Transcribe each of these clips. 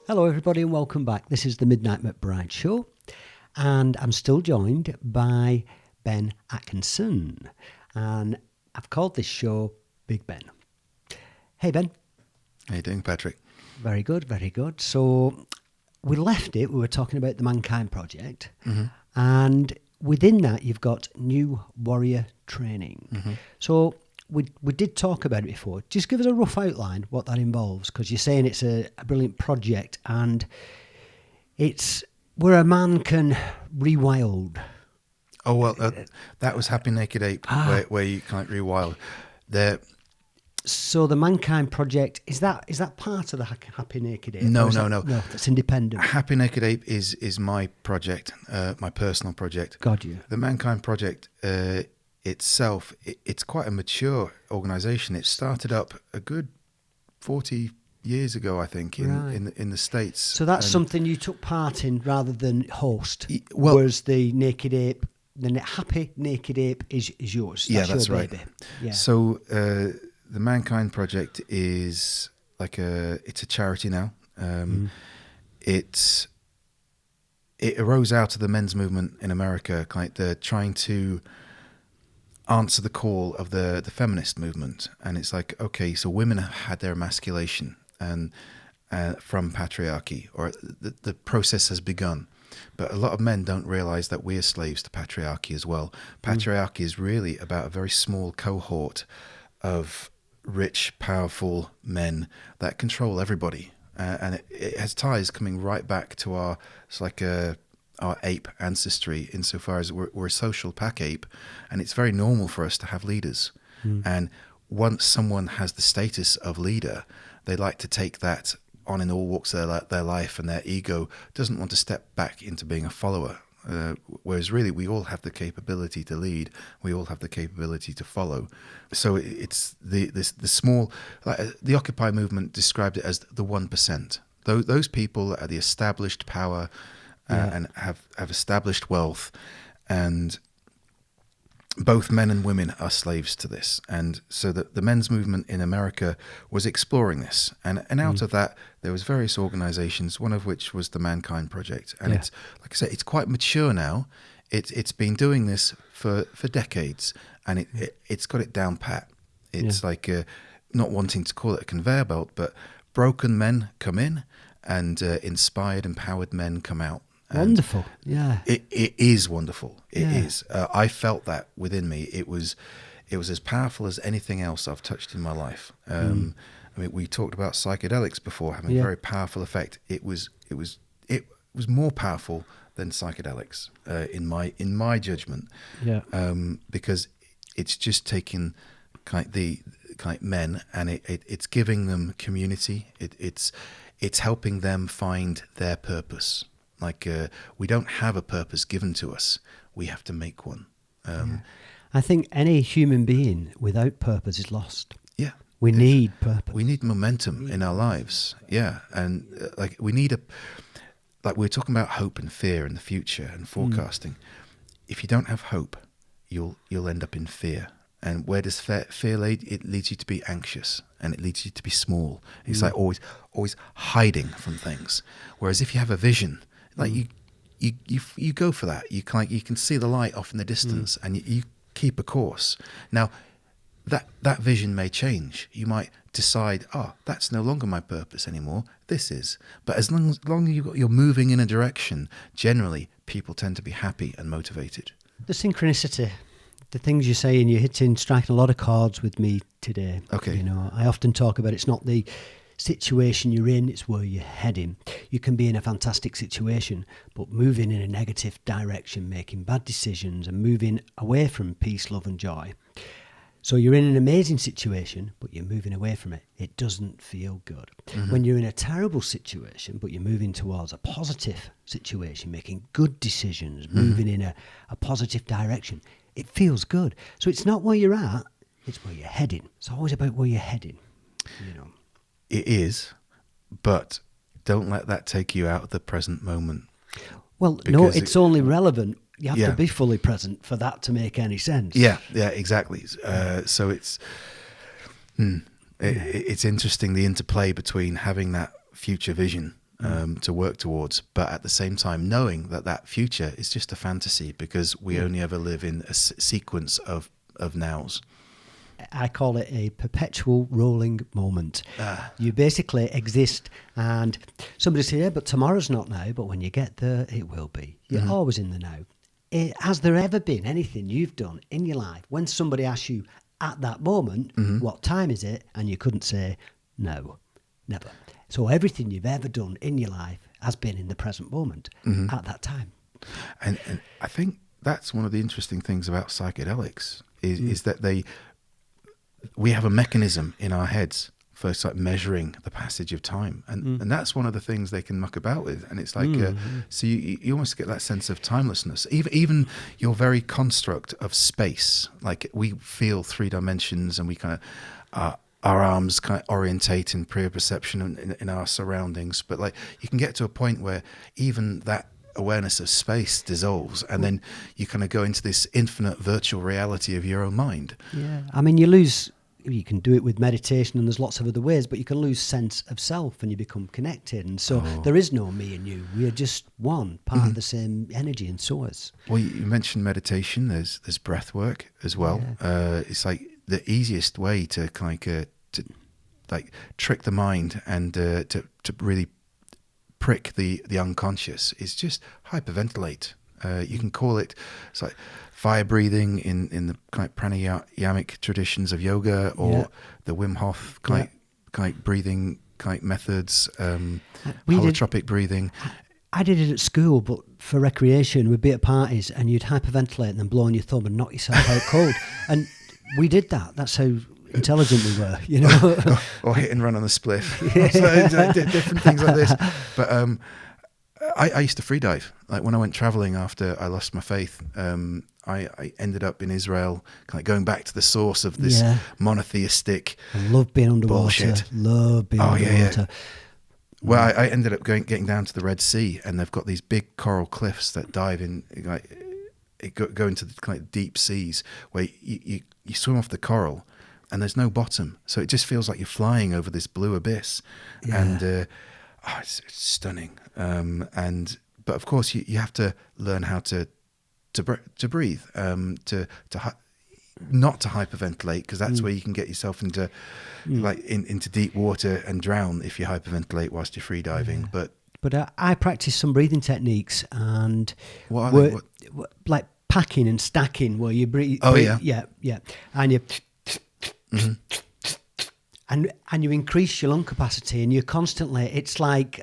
Hello, everybody, and welcome back. This is the Midnight McBride Show, and I'm still joined by Ben Atkinson, and I've called this show Big Ben. Hey, Ben. How you doing, Patrick? Very good, very good. So we left it, we were talking about the Mankind Project, and within that you've got New Warrior Training. So we did talk about it before. Just give us a rough outline what that involves, because you're saying it's a brilliant project, and it's where a man can rewild. Oh, well, that was Happy Naked Ape, where you can't rewild. So the Mankind Project, is that part of the Happy Naked Ape? No. No, that's independent. Happy Naked Ape is my project, my personal project. Got you. The Mankind Project itself, it's quite a mature organisation. It started up a good 40 years ago, I think, in the States. So that's something you took part in rather than host. Well, whereas the Naked Ape, the Happy Naked Ape is yours. That's your right. Baby. Yeah. So the Mankind Project is it's a charity now. It arose out of the men's movement in America. Like they're trying to answer the call of the feminist movement, and it's like, okay, so women have had their emasculation and from patriarchy, or the process has begun, but a lot of men don't realize that we're slaves to patriarchy as well. Patriarchy is really about a very small cohort of rich, powerful men that control everybody, and it has ties coming right back to our ape ancestry, insofar as we're a social pack ape, and it's very normal for us to have leaders. And once someone has the status of leader, they like to take that on in all walks of their life, and their ego doesn't want to step back into being a follower. Whereas really we all have the capability to lead, we all have the capability to follow. So it's the small, like the Occupy movement described it as the 1%. Those people that are the established power, and have established wealth, and both men and women are slaves to this. And so the men's movement in America was exploring this, and out of that there was various organizations, one of which was the Mankind Project, and it's, like I said, it's quite mature now. It's been doing this for decades, and it's got it down pat. It's like not wanting to call it a conveyor belt, but broken men come in, and inspired, empowered men come out. And wonderful. Yeah. It is wonderful. It is. I felt that within me. It was as powerful as anything else I've touched in my life. I mean, we talked about psychedelics before having a very powerful effect. It was more powerful than psychedelics in my judgment. Yeah. Because it's just taking men, and it's giving them community. It's helping them find their purpose. Like we don't have a purpose given to us; we have to make one. I think any human being without purpose is lost. Yeah, we need purpose. We need momentum in our lives. Yeah, and we need like we're talking about hope and fear in the future and forecasting. If you don't have hope, you'll end up in fear. And where does fear lead? It leads you to be anxious, and it leads you to be small. It's like always hiding from things. Whereas if you have a vision, like you go for that. You can see the light off in the distance, and you keep a course. Now, that vision may change. You might decide, that's no longer my purpose anymore. This is. But as long as you're moving in a direction, generally people tend to be happy and motivated. The synchronicity, the things you're saying, you're striking a lot of chords with me today. Okay. I often talk about it's not the situation you're in, it's where you're heading. You can be in a fantastic situation, but moving in a negative direction, making bad decisions, and moving away from peace, love and joy. So you're in an amazing situation, but you're moving away from it. It doesn't feel good. When you're in a terrible situation, but you're moving towards a positive situation, making good decisions, moving in a positive direction, it feels good. So it's not where you're at, it's where you're heading. It's always about where you're heading, It is, but don't let that take you out of the present moment. Well, no, it's only relevant. You have to be fully present for that to make any sense. Yeah, exactly. So it's it's interesting, the interplay between having that future vision to work towards, but at the same time knowing that that future is just a fantasy because we only ever live in a sequence of nows. I call it a perpetual rolling moment. You basically exist, and somebody says, yeah, but tomorrow's not now, but when you get there, it will be. You're always in the now. Has there ever been anything you've done in your life when somebody asks you at that moment, what time is it? And you couldn't say, no, never. So everything you've ever done in your life has been in the present moment at that time. And I think that's one of the interesting things about psychedelics is that we have a mechanism in our heads for like measuring the passage of time, and that's one of the things they can muck about with. And it's like so you almost get that sense of timelessness. Even your very construct of space, like we feel 3 dimensions, and we kind of our arms kind of orientate in proprioception in our surroundings. But like you can get to a point where even that awareness of space dissolves, and then you kind of go into this infinite virtual reality of your own mind. Yeah, I mean, you can do it with meditation, and there's lots of other ways, but you can lose sense of self and you become connected. And so there is no me and you. We are just one part of the same energy, and so is. Well, you mentioned meditation. There's breath work as well. Yeah. It's like the easiest way to kind of to like trick the mind and to really prick the unconscious is just hyperventilate. You can call it, it's like fire breathing in the kind of pranayamic traditions of yoga, or the Wim Hof kind of breathing kind of methods, holotropic breathing. I did it at school, but for recreation. We'd be at parties and you'd hyperventilate and then blow on your thumb and knock yourself out cold. And we did that. That's how intelligent we were, you know. or hit and run on a spliff. So, different things like this. But I used to freedive. Like when I went traveling after I lost my faith, I ended up in Israel, kind of going back to the source of this monotheistic. I love being underwater. Bullshit. Love being underwater. Yeah. Well, I ended up getting down to the Red Sea, and they've got these big coral cliffs that dive in, like go into the kind of deep seas where you swim off the coral, and there's no bottom, so it just feels like you're flying over this blue abyss, and it's stunning. But of course, you have to learn how to breathe, not to hyperventilate, because that's where you can get yourself into into deep water and drown if you hyperventilate whilst you're free diving. But I practice some breathing techniques, and what are they? Like packing and stacking, where you breathe. Yeah, and you. And you increase your lung capacity, and you're constantly, it's like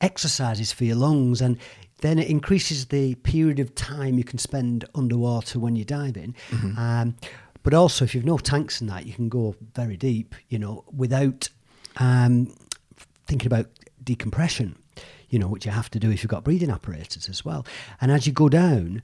exercises for your lungs, and then it increases the period of time you can spend underwater when you're diving. But also, if you've no tanks in that, you can go very deep, you know, without thinking about decompression, you know, which you have to do if you've got breathing apparatus as well. And as you go down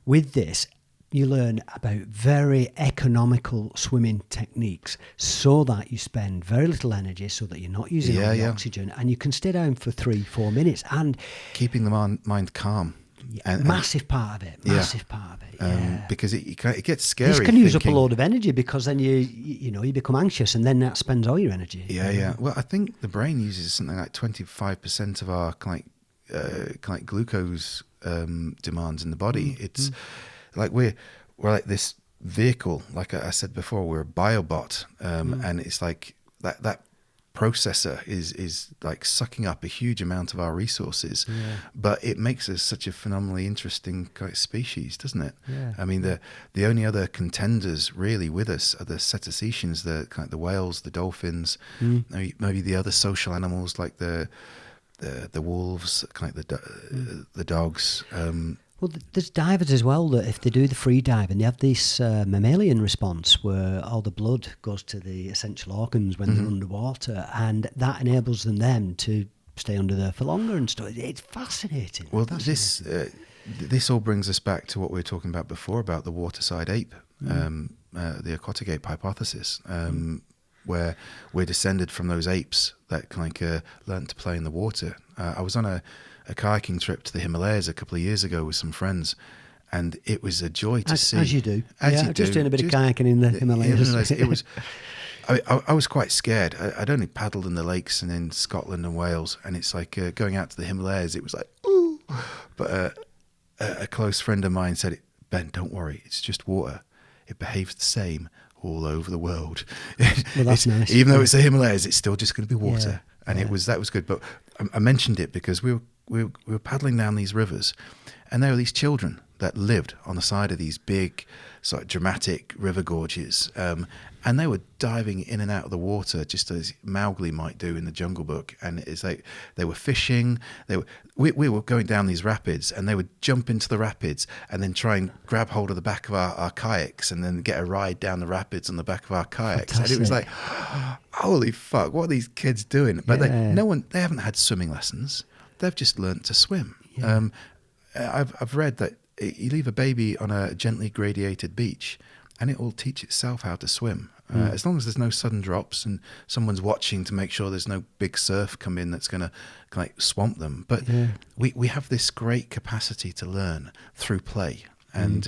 with this, you learn about very economical swimming techniques, so that you spend very little energy, so that you're not using all the oxygen, and you can stay down for 3-4 minutes. And keeping the mind calm. Massive part of it. Because it gets scary. This can use up a load of energy, because then you become anxious, and then that spends all your energy. Well, I think the brain uses something like 25% of our kind of glucose demands in the body. It's like we're like this vehicle, like I said before, we're a biobot, and it's like that processor is like sucking up a huge amount of our resources, but it makes us such a phenomenally interesting kind of species, doesn't it? I mean, the only other contenders really with us are the cetaceans, the kind of the whales, the dolphins, maybe the other social animals like the wolves, kind of the dogs. Well, there's divers as well that if they do the free dive, and they have this mammalian response where all the blood goes to the essential organs when they're underwater, and that enables them to stay under there for longer and stuff. It's fascinating. Well, this all brings us back to what we were talking about before about the waterside ape, the aquatic ape hypothesis, where we're descended from those apes that kind of learned to play in the water. I was on a kayaking trip to the Himalayas a couple of years ago with some friends, and it was a joy to see. As you do. Just doing a bit of kayaking in the Himalayas. It was, I was quite scared. I'd only paddled in the lakes and in Scotland and Wales, and it's like going out to the Himalayas. It was like, ooh. But a close friend of mine said, "Ben, don't worry. It's just water. It behaves the same all over the world. Well, that's nice. Even though it's the Himalayas, it's still just going to be water." Yeah, And that was good. But I mentioned it because we were paddling down these rivers, and there were these children that lived on the side of these big, sort of dramatic river gorges, and they were diving in and out of the water just as Mowgli might do in the Jungle Book. And it's like they were fishing. We were going down these rapids, and they would jump into the rapids and then try and grab hold of the back of our kayaks, and then get a ride down the rapids on the back of our kayaks. Fantastic. And it was like, holy fuck, what are these kids doing? But they haven't had swimming lessons. They've just learnt to swim. Yeah. I've read that you leave a baby on a gently gradiated beach, and it will teach itself how to swim. As long as there's no sudden drops and someone's watching to make sure there's no big surf come in that's going to like swamp them. But we have this great capacity to learn through play. And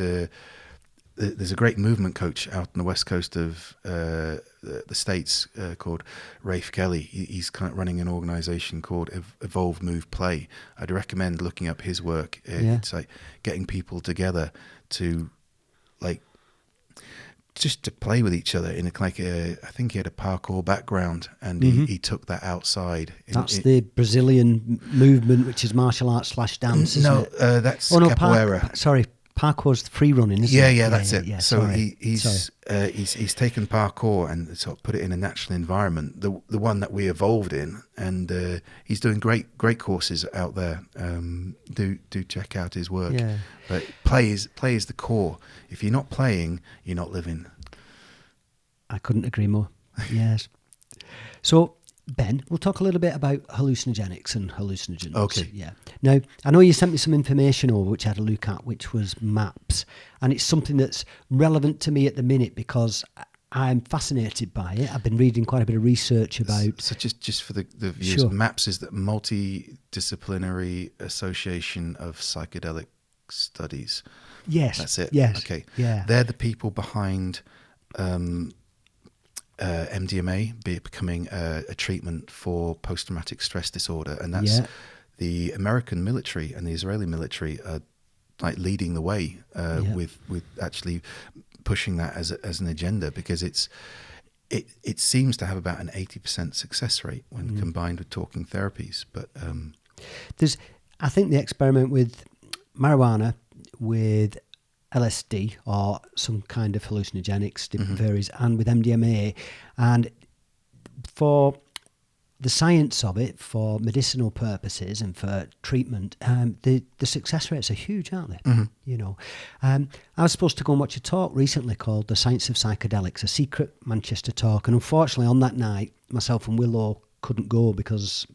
there's a great movement coach out on the west coast of the States called Rafe Kelly. He's kind of running an organization called Evolve, Move, Play. I'd recommend looking up his work. It's like getting people together to like just to play with each other in I think he had a parkour background, and he took that outside. That's the Brazilian movement, which is martial arts / dance. No, isn't it? that's capoeira. Parkour's the free running, isn't it? Yeah, that's it. Yeah, so sorry. he's taken parkour and sort of put it in a natural environment, the one that we evolved in, and he's doing great courses out there. Do check out his work. Yeah. But play is the core. If you're not playing, you're not living. I couldn't agree more. Yes. So, Ben, we'll talk a little bit about hallucinogenics and hallucinogens. Okay. Yeah. Now, I know you sent me some information over which I had a look at, which was MAPS. And it's something that's relevant to me at the minute because I'm fascinated by it. I've been reading quite a bit of research about... So just for the viewers, Sure. MAPS is the Multidisciplinary Association of Psychedelic Studies. Yes. That's it? Yes. Okay. Yeah. They're the people behind... MDMA becoming a treatment for post-traumatic stress disorder, and that's the American military and the Israeli military are like leading the way with actually pushing that as an agenda, because it seems to have about an 80% success rate when combined with talking therapies. But I think the experiment with marijuana, with LSD or some kind of hallucinogenics, varies, and with MDMA, and for the science of it, for medicinal purposes and for treatment, the success rates are huge, aren't they? You know, I was supposed to go and watch a talk recently called "The Science of Psychedelics," a secret Manchester talk, and unfortunately on that night, myself and Willow couldn't go because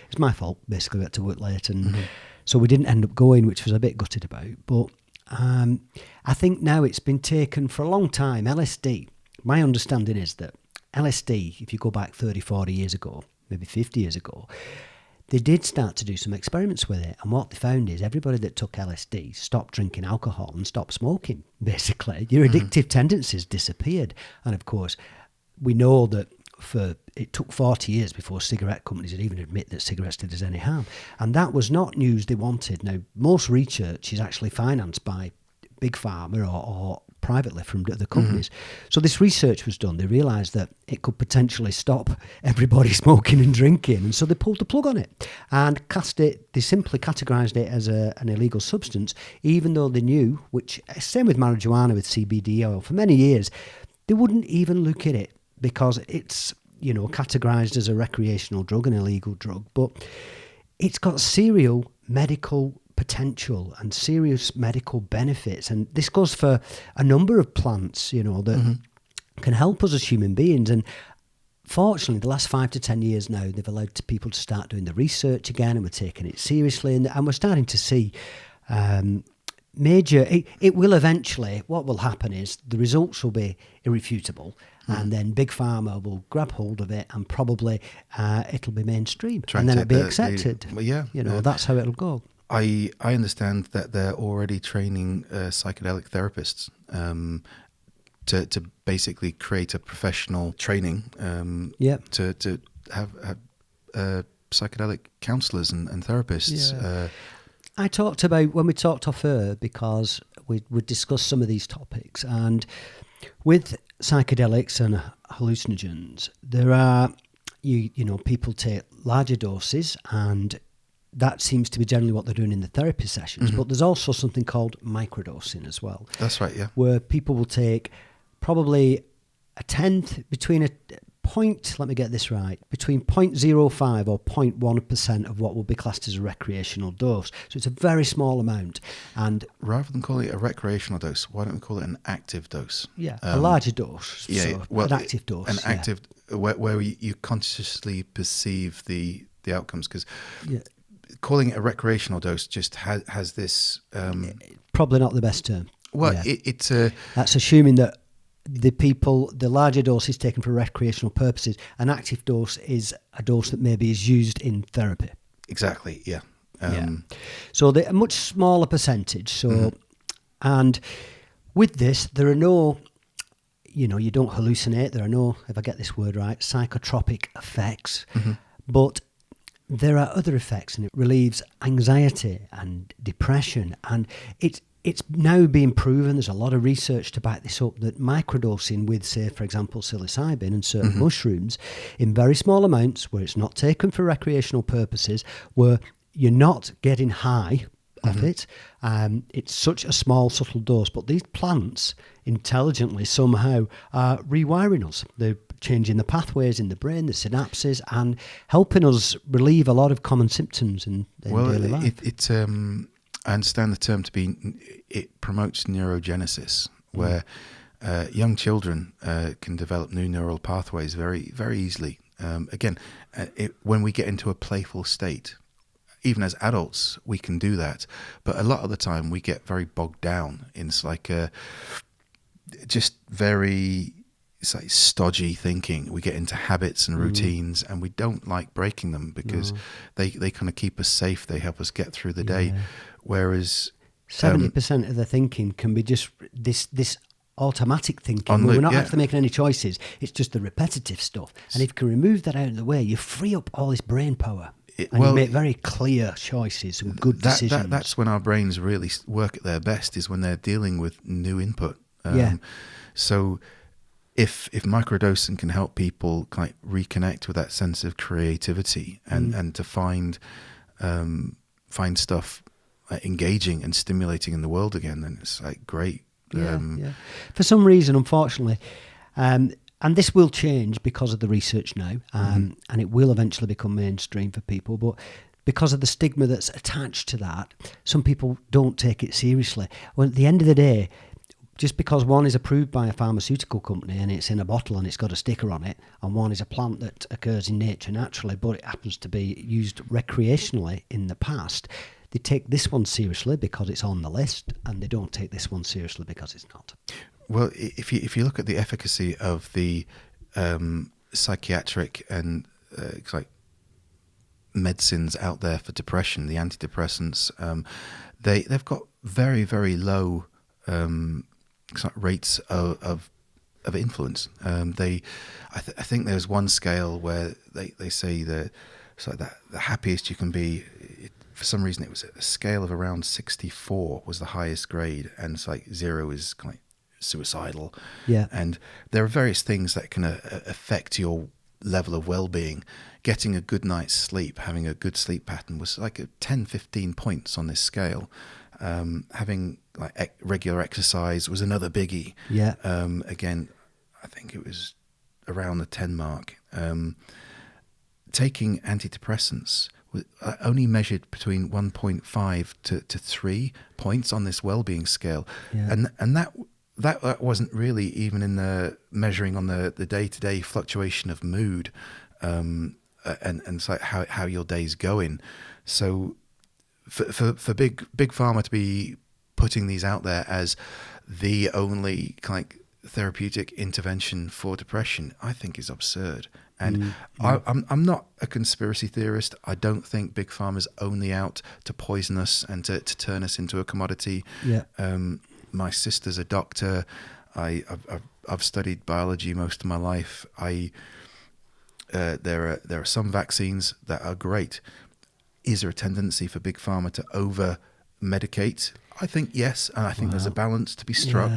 it's my fault. Basically, we had to work late, and so we didn't end up going, which was a bit gutted about, but. I think now it's been taken for a long time. LSD, my understanding is that LSD, if you go back 30, 40 years ago, maybe 50 years ago, they did start to do some experiments with it. And what they found is everybody that took LSD stopped drinking alcohol and stopped smoking, basically. Your addictive tendencies disappeared. And of course, we know that it took 40 years before cigarette companies would even admit that cigarettes did us any harm. And that was not news they wanted. Now, most research is actually financed by big pharma or privately from other companies. So this research was done. They realised that it could potentially stop everybody smoking and drinking. And so they pulled the plug on it and they simply categorised it as an illegal substance, even though they knew, which, same with marijuana, with CBD oil, for many years, they wouldn't even look at it, because it's, categorised as a recreational drug, an illegal drug, but it's got serial medical potential and serious medical benefits. And this goes for a number of plants, that can help us as human beings. And fortunately, the last 5 to 10 years now, they've allowed people to start doing the research again, and we're taking it seriously. And we're starting to see it will eventually, what will happen is the results will be irrefutable, and then Big Pharma will grab hold of it, and probably it'll be mainstream, and then it'll be accepted. That's how it'll go. I understand that they're already training psychedelic therapists. to basically create a professional training to have psychedelic counsellors and therapists. Yeah. I talked about, when we talked off air, because we discussed some of these topics, and with psychedelics and hallucinogens, there are, you know, people take larger doses, and that seems to be generally what they're doing in the therapy sessions. But there's also something called microdosing as well. That's right, yeah. Where people will take probably a tenth, between a point, let me get this right, between 0.05 or 0.1% of what will be classed as a recreational dose. So it's a very small amount. And rather than calling it a recreational dose, why don't we call it an active dose? Yeah, a larger dose. Yeah, so an active dose. An active, where you consciously perceive the outcomes, because calling it a recreational dose just has this... probably not the best term. Well, it's a... That's assuming that the larger dose is taken for recreational purposes. An active dose is a dose that maybe is used in therapy. Exactly, yeah. So they're a much smaller percentage. So, and with this, there are no, you know, you don't hallucinate. There are no, if I get this word right, psychotropic effects. But there are other effects, and it relieves anxiety and depression. And it's now being proven, there's a lot of research to back this up, that microdosing with, say, for example, psilocybin and certain mushrooms in very small amounts, where it's not taken for recreational purposes, where you're not getting high off it. It's such a small, subtle dose, but these plants intelligently somehow are rewiring us. They're changing the pathways in the brain, the synapses, and helping us relieve a lot of common symptoms in daily life. I understand the term to be, it promotes neurogenesis, where young children can develop new neural pathways very, very easily. When we get into a playful state, even as adults, we can do that. But a lot of the time, we get very bogged down in it's like stodgy thinking. We get into habits and routines, and we don't like breaking them, because they kind of keep us safe. They help us get through the day. Whereas 70% of the thinking can be just this automatic thinking, where we're not actually making any choices. It's just the repetitive stuff. And if you can remove that out of the way, you free up all this brain power. You make very clear choices and good decisions. That's when our brains really work at their best, is when they're dealing with new input. So if microdosing can help people kind of reconnect with that sense of creativity and to find stuff engaging and stimulating in the world again, then it's like great. For some reason, unfortunately, and this will change because of the research now, and it will eventually become mainstream for people, but because of the stigma that's attached to that, some people don't take it seriously. Well, at the end of the day, just because one is approved by a pharmaceutical company and it's in a bottle and it's got a sticker on it, and one is a plant that occurs in nature naturally, but it happens to be used recreationally in the past, they take this one seriously because it's on the list, and they don't take this one seriously because it's not. Well, if you look at the efficacy of the psychiatric and like medicines out there for depression, the antidepressants, they've got very, very low rates of influence. I think there's one scale where they say that it's like the happiest you can be. For some reason, it was a scale of around 64 was the highest grade, and it's like 0 is kind of suicidal. Yeah. And there are various things that can affect your level of well-being. Getting a good night's sleep, having a good sleep pattern was like 10, 15 points on this scale. Having like regular exercise was another biggie. Yeah. Again, I think it was around the 10 mark. Taking antidepressants only measured between 1.5 to 3 points on this well-being scale. Yeah. And that wasn't really even in the measuring on the day-to-day fluctuation of mood, and it's like how your day's going. So for big pharma to be putting these out there as the only kind of therapeutic intervention for depression, I think is absurd. And I'm not a conspiracy theorist. I don't think big pharma's only out to poison us and to turn us into a commodity. Yeah. My sister's a doctor. I've studied biology most of my life. There are some vaccines that are great. Is there a tendency for Big Pharma to over-medicate? I think yes, and I think there's a balance to be struck.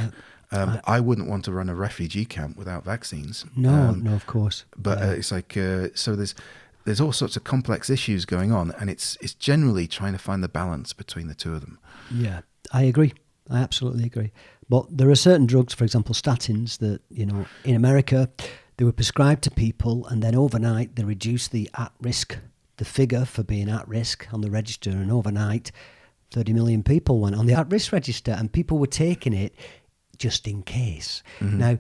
Yeah, I wouldn't want to run a refugee camp without vaccines. No, of course. But it's like so there's all sorts of complex issues going on, and it's generally trying to find the balance between the two of them. Yeah, I agree. I absolutely agree. But there are certain drugs, for example, statins, that, in America, they were prescribed to people, and then overnight they reduced the figure for being at risk on the register, and overnight 30 million people went on the at-risk register, and people were taking it just in case. Mm-hmm. Now,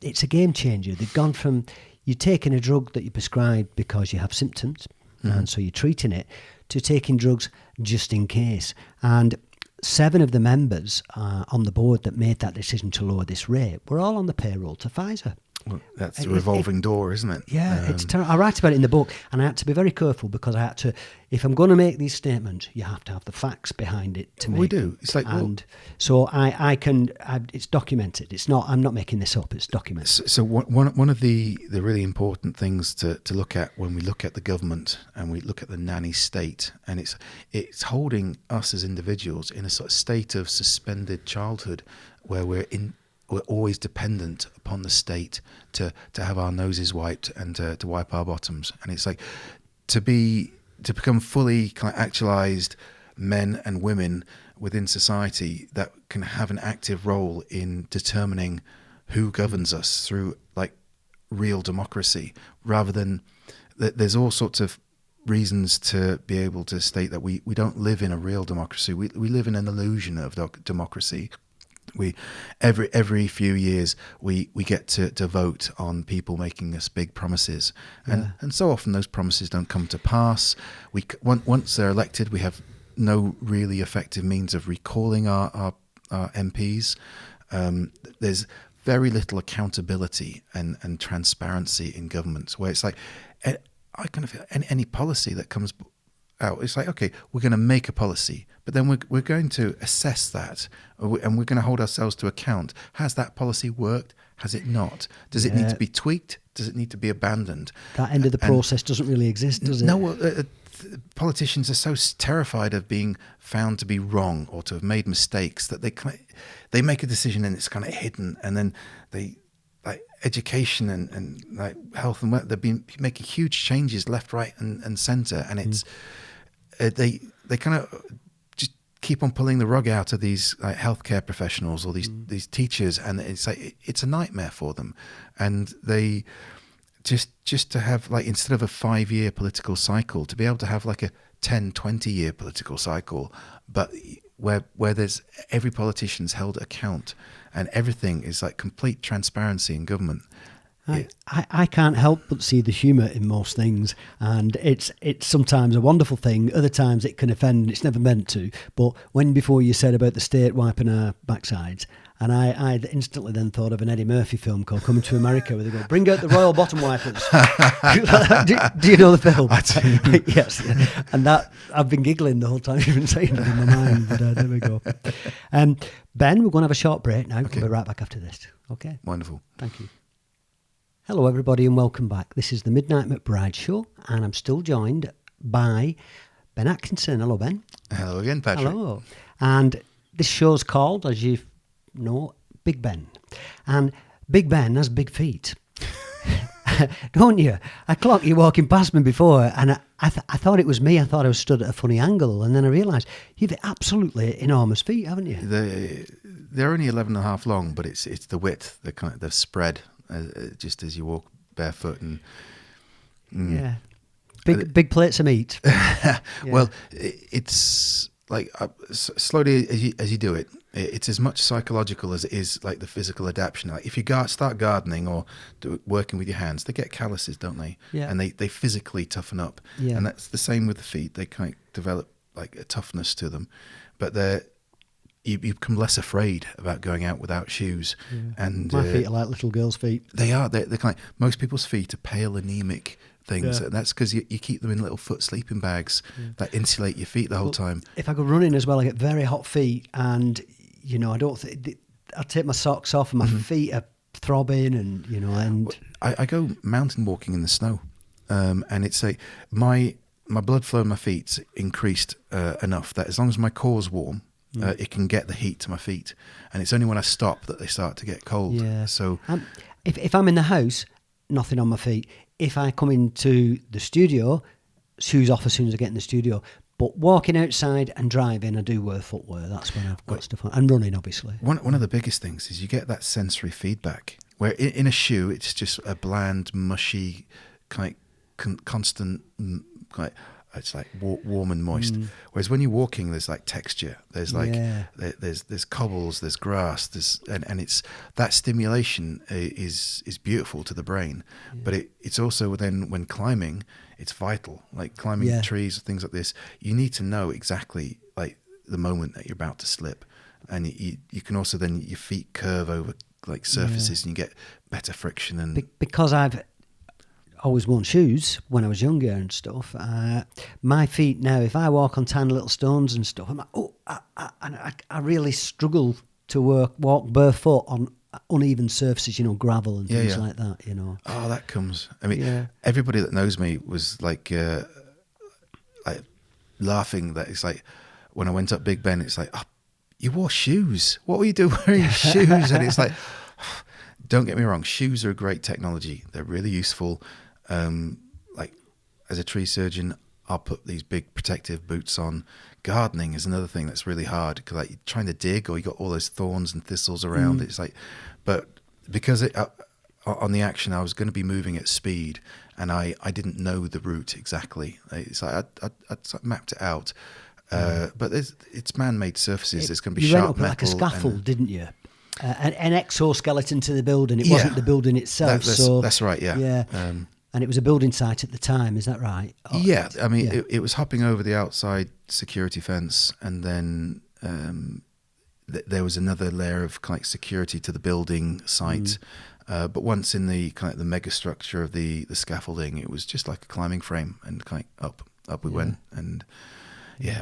it's a game changer. They've gone from you're taking a drug that you prescribe because you have symptoms, and so you're treating it, to taking drugs just in case. And 7 of the members on the board that made that decision to lower this rate were all on the payroll to Pfizer. Well, that's a revolving door, isn't it? Yeah, it's terrible. I write about it in the book, and I had to be very careful because I had to, if I'm going to make these statements, you have to have the facts behind it to make. We do. It's like, so it's documented. I'm not making this up. It's documented. So one of the really important things to look at when we look at the government and we look at the nanny state, and it's holding us as individuals in a sort of state of suspended childhood where we're always dependent upon the state to have our noses wiped and to wipe our bottoms. And it's like to become fully kind of actualized men and women within society that can have an active role in determining who governs us through like real democracy, rather than there's all sorts of reasons to be able to state that we don't live in a real democracy. We live in an illusion of democracy. We every few years we get to vote on people making us big promises, and so often those promises don't come to pass. Once they're elected, we have no really effective means of recalling our MPs. There's very little accountability and transparency in governments, where it's like I kind of feel any policy that comes out, it's like, okay, we're going to make a policy, but then we're going to assess that, and we're going to hold ourselves to account. Has that policy worked? Has it not? Does it need to be tweaked? Does it need to be abandoned? That end of the process doesn't really exist, does it? No, politicians are so terrified of being found to be wrong or to have made mistakes that they make a decision and it's kind of hidden, and then they, like education and like health and wealth, they've been making huge changes left, right, and centre, and it's they kind of just keep on pulling the rug out of these like healthcare professionals or these teachers, and it's like it's a nightmare for them, and they just to have, like, instead of a 5-year political cycle, to be able to have like a 10-20-year political cycle, but where there's every politician's held account and everything is like complete transparency in government. I can't help but see the humour in most things, and it's sometimes a wonderful thing, other times it can offend, it's never meant to. But before you said about the state wiping our backsides, and I instantly then thought of an Eddie Murphy film called Coming to America, where they go, bring out the royal bottom wipers. do you know the film? I do. Yes. And that, I've been giggling the whole time you've been saying it in my mind, but there we go. Ben, we're going to have a short break now. Okay. We'll be right back after this. Okay. Wonderful. Thank you. Hello everybody and welcome back. This is the Midnight McBride Show, and I'm still joined by Ben Atkinson. Hello, Ben. Hello again, Patrick. Hello. And this show's called, as you know, Big Ben. And Big Ben has big feet. Don't you? I clocked you walking past me before, and I thought it was me. I thought I was stood at a funny angle, and then I realised you've absolutely enormous feet, haven't you? They're only 11 and a half long, but it's the width, the spread, just as you walk barefoot. And yeah, big plates of meat. Yeah. Well, it's like slowly as you do it, it's as much psychological as it is like the physical adaptation. Like if you start gardening or working with your hands, they get calluses, don't they? Yeah. And they physically toughen up. Yeah. And that's the same with the feet. They kind of develop like a toughness to them, but you become less afraid about going out without shoes. Yeah. And my feet are like little girls' feet. They are. They're kind of, most people's feet are pale, anemic things. Yeah. And that's because you keep them in little foot sleeping bags that insulate your feet the whole time. If I go running as well, I get very hot feet, and I don't think I take my socks off and my feet are throbbing, and and I go mountain walking in the snow, and it's like my blood flow in my feet's increased enough that as long as my core's warm, it can get the heat to my feet, and it's only when I stop that they start to get cold. Yeah. So if I'm in the house, nothing on my feet. If I come into the studio, shoes off as soon as I get in the studio. But walking outside and driving, I do wear footwear. That's when I've got stuff on. And running, obviously. One of the biggest things is you get that sensory feedback, where in a shoe, it's just a bland, mushy, kind of constant, like, it's like warm and moist. Whereas when you're walking, there's like texture. There's like there's cobbles, there's grass, and it's that stimulation is beautiful to the brain. But it's also then when climbing, it's vital. Like climbing trees, things like this, you need to know exactly like the moment that you're about to slip, and you can also then your feet curve over like surfaces, and you get better friction. And because I've always worn shoes when I was younger and stuff. My feet now, if I walk on tiny little stones and stuff, I'm like, I really struggle to walk barefoot on uneven surfaces, gravel and things like that, Oh, that comes. I mean, everybody that knows me was like laughing that it's like when I went up Big Ben, it's like, oh, you wore shoes. What were you doing wearing shoes? And it's like, don't get me wrong, shoes are a great technology. They're really useful. Like as a tree surgeon, I'll put these big protective boots on. Gardening is another thing that's really hard because like you're trying to dig or you got all those thorns and thistles around. It's like, but because on the action, I was going to be moving at speed and I didn't know the route exactly. It's like I mapped it out. But it's man-made surfaces. There's going to be you sharp went up metal. Like a scaffold, didn't you? An exoskeleton to the building. It wasn't the building itself. That's right, yeah. Yeah. And it was a building site at the time, is that right? Yeah, I mean, it was hopping over the outside security fence, and then there was another layer of kind of security to the building site. But once in the kind of the mega structure of the scaffolding, it was just like a climbing frame, and kind of up we went, and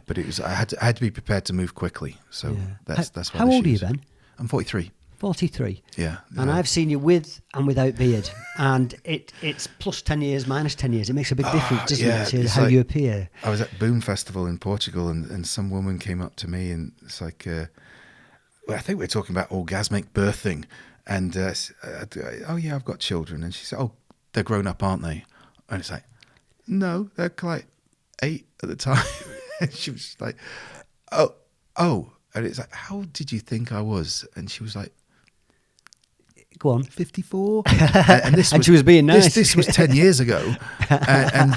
but it was I had to be prepared to move quickly. So that's why. How old are you, Ben? I'm 43. 43. Yeah. And I've seen you with and without beard, and it's plus 10 years, minus 10 years. It makes a big difference, doesn't it, to how you appear? I was at Boom Festival in Portugal, and some woman came up to me, and it's like, I think we're talking about orgasmic birthing, and oh yeah, I've got children, and she said, oh, they're grown up, aren't they? And it's like, no, they're like 8 at the time. And she was like, oh, and it's like, how did you think I was? And she was like, go on, 54, and this and she was being nice. This was 10 years ago, and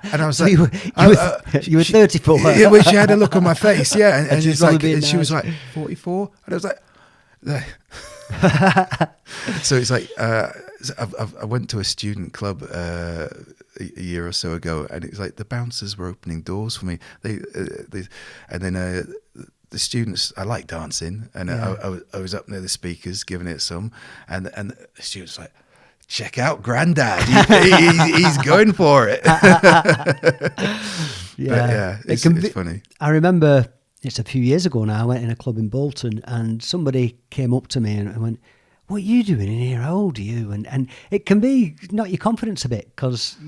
I was so like, you were 34. Yeah, well, she had a look on my face, yeah, and she's it's like, being and she nice. was like 44, and I was like, so it's like, I went to a student club a year or so ago, and it was like the bouncers were opening doors for me. They and then. The students, I like dancing, and I was up near the speakers giving it some, and the students were like, check out Grandad, he's going for it. It's funny. I remember it's a few years ago now. I went in a club in Bolton, and somebody came up to me and went, "What are you doing in here? How old are you?" And it can be knock your confidence a bit because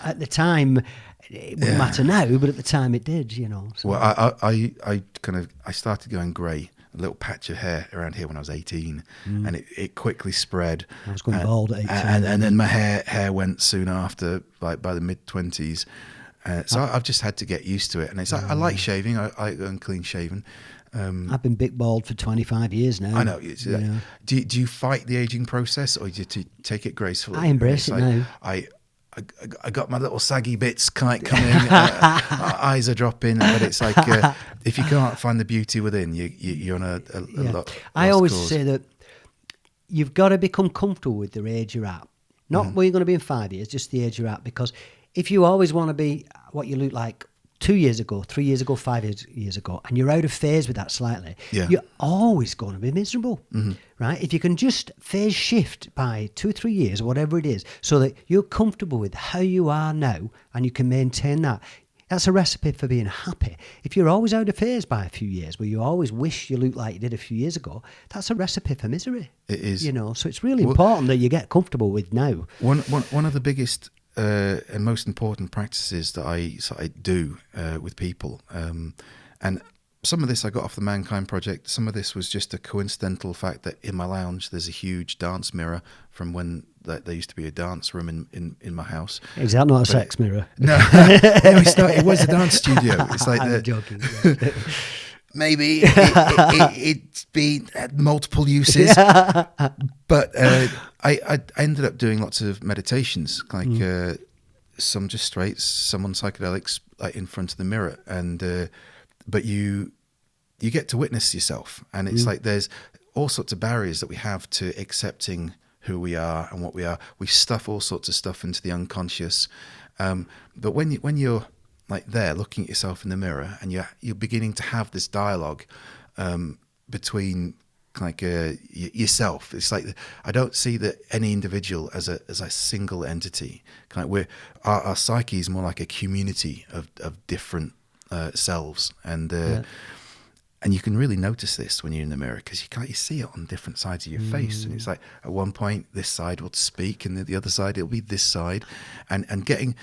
at the time. It wouldn't matter now, but at the time it did, So. Well, I started going grey, a little patch of hair around here when I was 18, and it quickly spread. I was going bald at 18. And then my hair went soon after, like by the mid-20s. So I've just had to get used to it. And it's I like shaving, I go clean shaven. I've been big bald for 25 years now. I know. Do you fight the aging process, or do you take it gracefully? I embrace it now. I got my little saggy bits coming, eyes are dropping, but it's like if you can't find the beauty within, you're on a lot. I always say that you've got to become comfortable with the age you're at. Not where you're going to be in 5 years, just the age you're at. Because if you always want to be what you look like 2 years ago, 3 years ago, 5 years ago, and you're out of phase with that slightly, you're always going to be miserable, right? If you can just phase shift by 2 or 3 years, whatever it is, so that you're comfortable with how you are now and you can maintain that, That's a recipe for being happy. If you're always out of phase by a few years, where you always wish you looked like you did a few years ago, that's a recipe for misery. It is. You know, so it's really important that you get comfortable with now. One of the biggest and most important practices that I do with people, and some of this I got off the Mankind Project. Some of this was just a coincidental fact that in my lounge there's a huge dance mirror from when there used to be a dance room in my house. Is that not a sex mirror? No, it's not. It was a dance studio. It's like I'm joking. Maybe it's been had multiple uses, but I ended up doing lots of meditations, like some just straight, some on psychedelics, like in front of the mirror, and but you get to witness yourself, and it's like there's all sorts of barriers that we have to accepting who we are and what we are. We stuff all sorts of stuff into the unconscious, but when you're like there looking at yourself in the mirror and you're beginning to have this dialogue between like yourself, it's like I don't see that any individual as a single entity. Kind of our psyche is more like a community of different selves, and you can really notice this when you're in the mirror, because you see it on different sides of your face, and it's like at one point this side will speak and the other side it'll be this side, and getting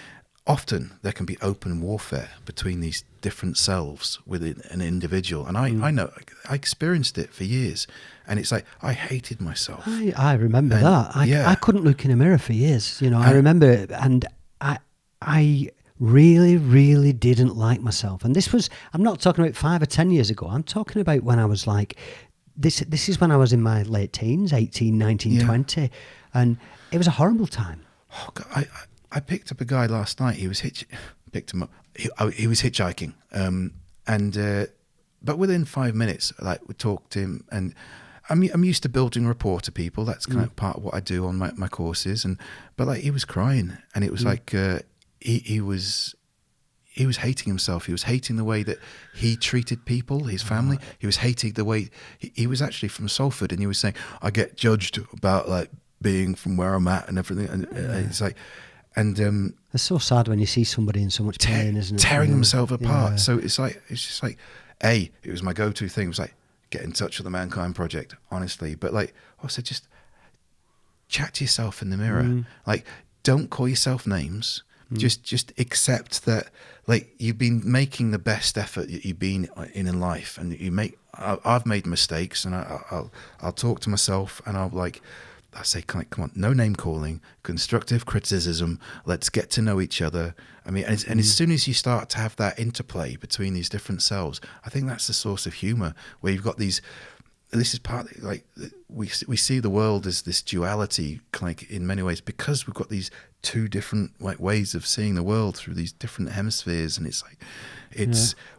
often there can be open warfare between these different selves within an individual, and I know I experienced it for years, and it's like I hated myself. I remember that. I couldn't look in a mirror for years. You know, I remember it, and I really, really didn't like myself. And this was, I'm not talking about 5 or 10 years ago. I'm talking about when I was like, this is when I was in my late teens, 18, 19, 20. And it was a horrible time. Oh, God, I picked up a guy last night. He was picked him up. He was hitchhiking. But within 5 minutes, like, we talked to him, and I'm used to building rapport to people. That's kind of part of what I do on my courses. But like, he was crying, and it was like, he was hating himself. He was hating the way that he treated people, his family. He was hating the way he was actually from Salford, and he was saying, I get judged about like being from where I'm at and everything. And it's like, and it's so sad when you see somebody in so much pain, isn't it? Tearing themselves apart. Yeah. So it's just like, it was my go-to thing. It was like, get in touch with the Mankind Project, honestly. But like, also just chat to yourself in the mirror. Like, don't call yourself names. Just accept that, like, you've been making the best effort that you've been in life, and I've made mistakes, and I'll talk to myself, and I say, come on, no name calling, constructive criticism. Let's get to know each other. I mean, and as soon as you start to have that interplay between these different selves, I think that's the source of humor, where you've got these. This is partly like we see the world as this duality, like in many ways, because we've got these two different like ways of seeing the world through these different hemispheres, and it's like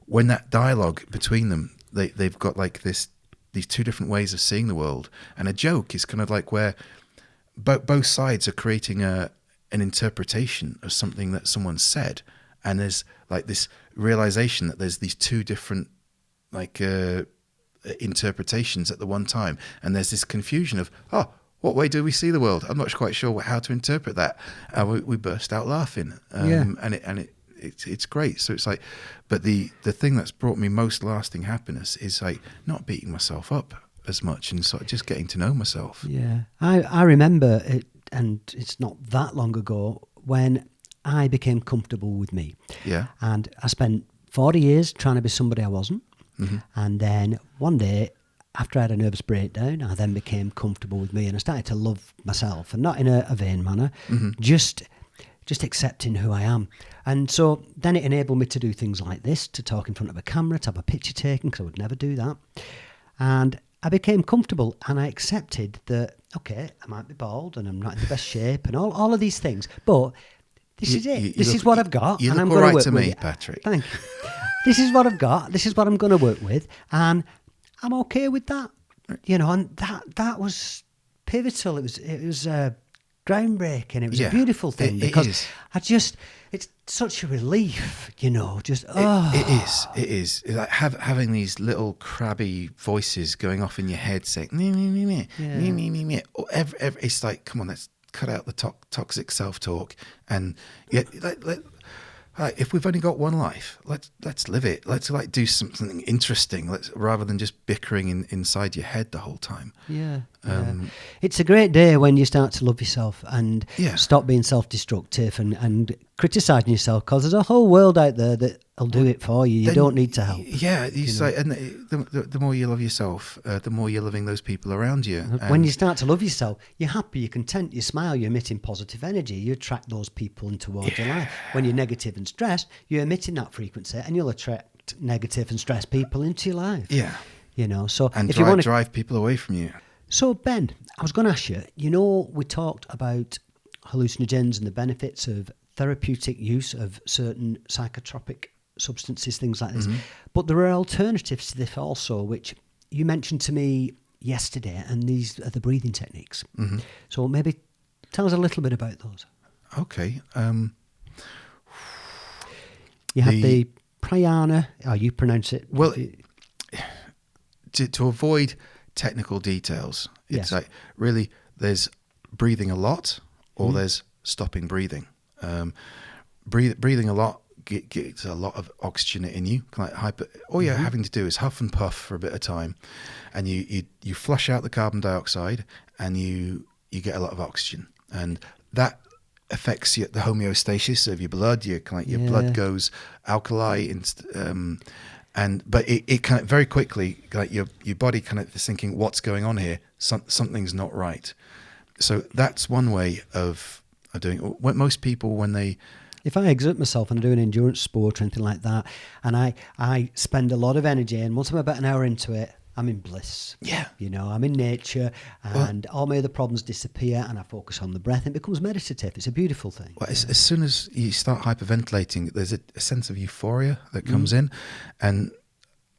when that dialogue between them, they've got like these two different ways of seeing the world, and a joke is kind of like where both sides are creating an interpretation of something that someone said, and there's like this realization that there's these two different like interpretations at the one time, and there's this confusion of what way do we see the world? I'm not quite sure how to interpret that. We burst out laughing, and it's great. So it's like, but the thing that's brought me most lasting happiness is like not beating myself up as much, and sort of just getting to know myself. Yeah, I remember it, and it's not that long ago when I became comfortable with me. Yeah, and I spent 40 years trying to be somebody I wasn't. And then one day, after I had a nervous breakdown, I then became comfortable with me, and I started to love myself, and not in a vain manner, just accepting who I am. And so then it enabled me to do things like this, to talk in front of a camera, to have a picture taken, because I would never do that. And I became comfortable, and I accepted that, okay, I might be bald, and I'm not in the best shape, and all of these things, but this is it. This is what I've got, and I'm going to work to with me, it. Patrick. Thank you. This is what I've got. This is what I'm going to work with, and I'm okay with that. You know, and that was pivotal. It was groundbreaking. It was a beautiful thing, because it's such a relief. You know, it is like having these little crabby voices going off in your head saying me. It's like, come on, let's cut out the toxic self-talk, and if we've only got one life, let's live it. Let's like do something interesting. Rather than just bickering inside your head the whole time. Yeah. It's a great day when you start to love yourself and stop being self-destructive and criticising yourself, because there's a whole world out there that'll do it for you. You don't need to help. Yeah, and the more you love yourself, the more you're loving those people around you. When you start to love yourself, you're happy, you're content, you smile, you're emitting positive energy. You attract those people towards your life. When you're negative and stressed, you're emitting that frequency, and you'll attract negative and stressed people into your life. Yeah. So and if you want to drive people away from you. So Ben, I was going to ask you, we talked about hallucinogens and the benefits of therapeutic use of certain psychotropic substances, things like this. But there are alternatives to this also, which you mentioned to me yesterday, and these are the breathing techniques. So maybe tell us a little bit about those. Okay. You have the pranayama, how you pronounce it. Well, to avoid technical details, it's like really there's breathing a lot or there's stopping breathing. Breathing a lot gets a lot of oxygen in you. All you're having to do is huff and puff for a bit of time, and you flush out the carbon dioxide, and you get a lot of oxygen, and that affects the homeostasis of your blood. Your blood goes alkali, but it kind of very quickly, like your body kind of is thinking, what's going on here? Something's not right. So that's one way of doing it. Most people, if I exert myself and I do an endurance sport or anything like that, and I spend a lot of energy, and once I'm about an hour into it, I'm in bliss. Yeah. I'm in nature, and all my other problems disappear, and I focus on the breath, and it becomes meditative. It's a beautiful thing. Well, as soon as you start hyperventilating, there's a sense of euphoria that comes in, and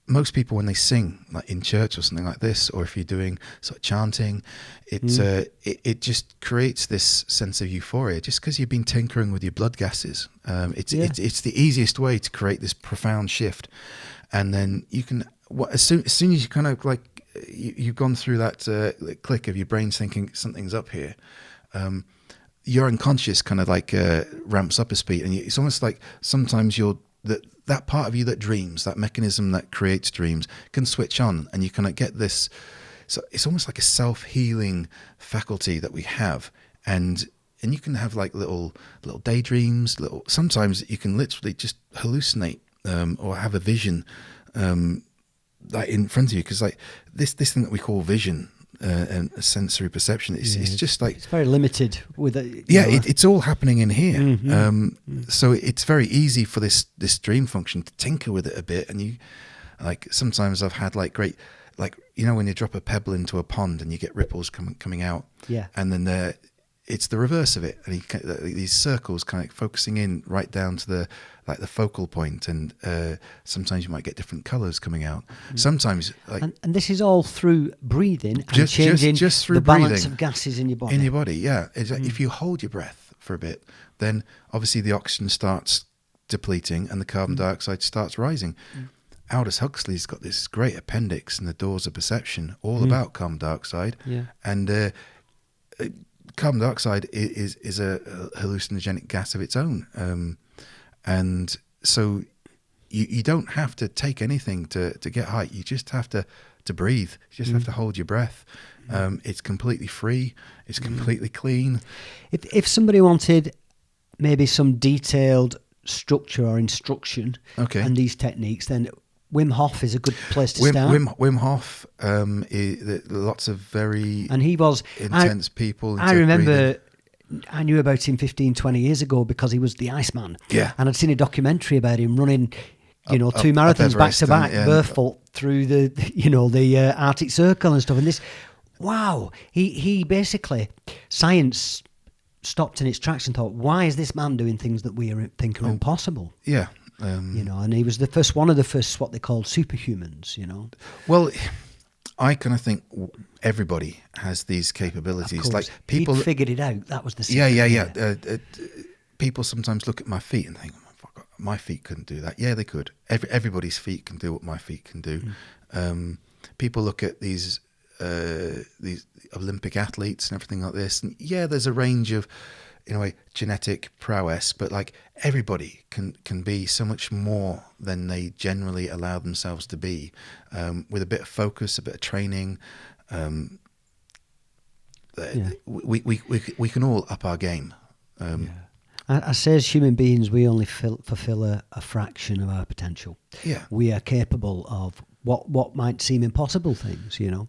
most people, when they sing, like in church or something like this, or if you're doing sort of chanting, it just creates this sense of euphoria. Just because you've been tinkering with your blood gases, it's the easiest way to create this profound shift. And then you can, as soon as you kind of like you've gone through that click of your brain's thinking something's up here, your unconscious kind of like ramps up a speed, and it's almost like sometimes that part of you that dreams, that mechanism that creates dreams, can switch on, and you kind of get this. So it's almost like a self-healing faculty that we have, and you can have like little daydreams. Sometimes you can literally just hallucinate or have a vision like in front of you, because like this thing that we call vision and sensory perception, it's just like, it's very limited with it. It's all happening in here. So it's very easy for this dream function to tinker with it a bit, and you like sometimes I've had like great, like when you drop a pebble into a pond and you get ripples coming out, and then it's the reverse of it, and these circles kind of focusing in right down to the focal point, and sometimes you might get different colors coming out. Sometimes and this is all through breathing and changing just through the balance breathing of gases in your body. It's like if you hold your breath for a bit, then obviously the oxygen starts depleting and the carbon dioxide starts rising. Aldous Huxley's got this great appendix in The Doors of Perception all about carbon dioxide, and carbon dioxide is a hallucinogenic gas of its own, and so you don't have to take anything to get high. You just have to breathe. You just have to hold your breath. It's completely free. It's completely clean. If somebody wanted maybe some detailed structure or instruction and these techniques, then Wim Hof is a good place to start. Wim Hof, lots of very and he was intense people. I remember I knew about him 15, 20 years ago because he was the Iceman. Yeah. And I'd seen a documentary about him running, 2 marathons back to back, barefoot through the Arctic Circle and stuff. And this, wow, he basically, science stopped in its tracks and thought, why is this man doing things that we think are impossible? Yeah. And he was one of the first what they called superhumans, Well, I kind of think everybody has these capabilities. Like people he'd figured it out. That was the secret. People sometimes look at my feet and think, oh, fuck, my feet couldn't do that. Yeah, they could. Everybody's feet can do what my feet can do. People look at these Olympic athletes and everything like this, and there's a range of in a way, genetic prowess, but like everybody can be so much more than they generally allow themselves to be, with a bit of focus, a bit of training. We can all up our game. I say as human beings, we only fulfill a fraction of our potential. Yeah. We are capable of what might seem impossible things, you know.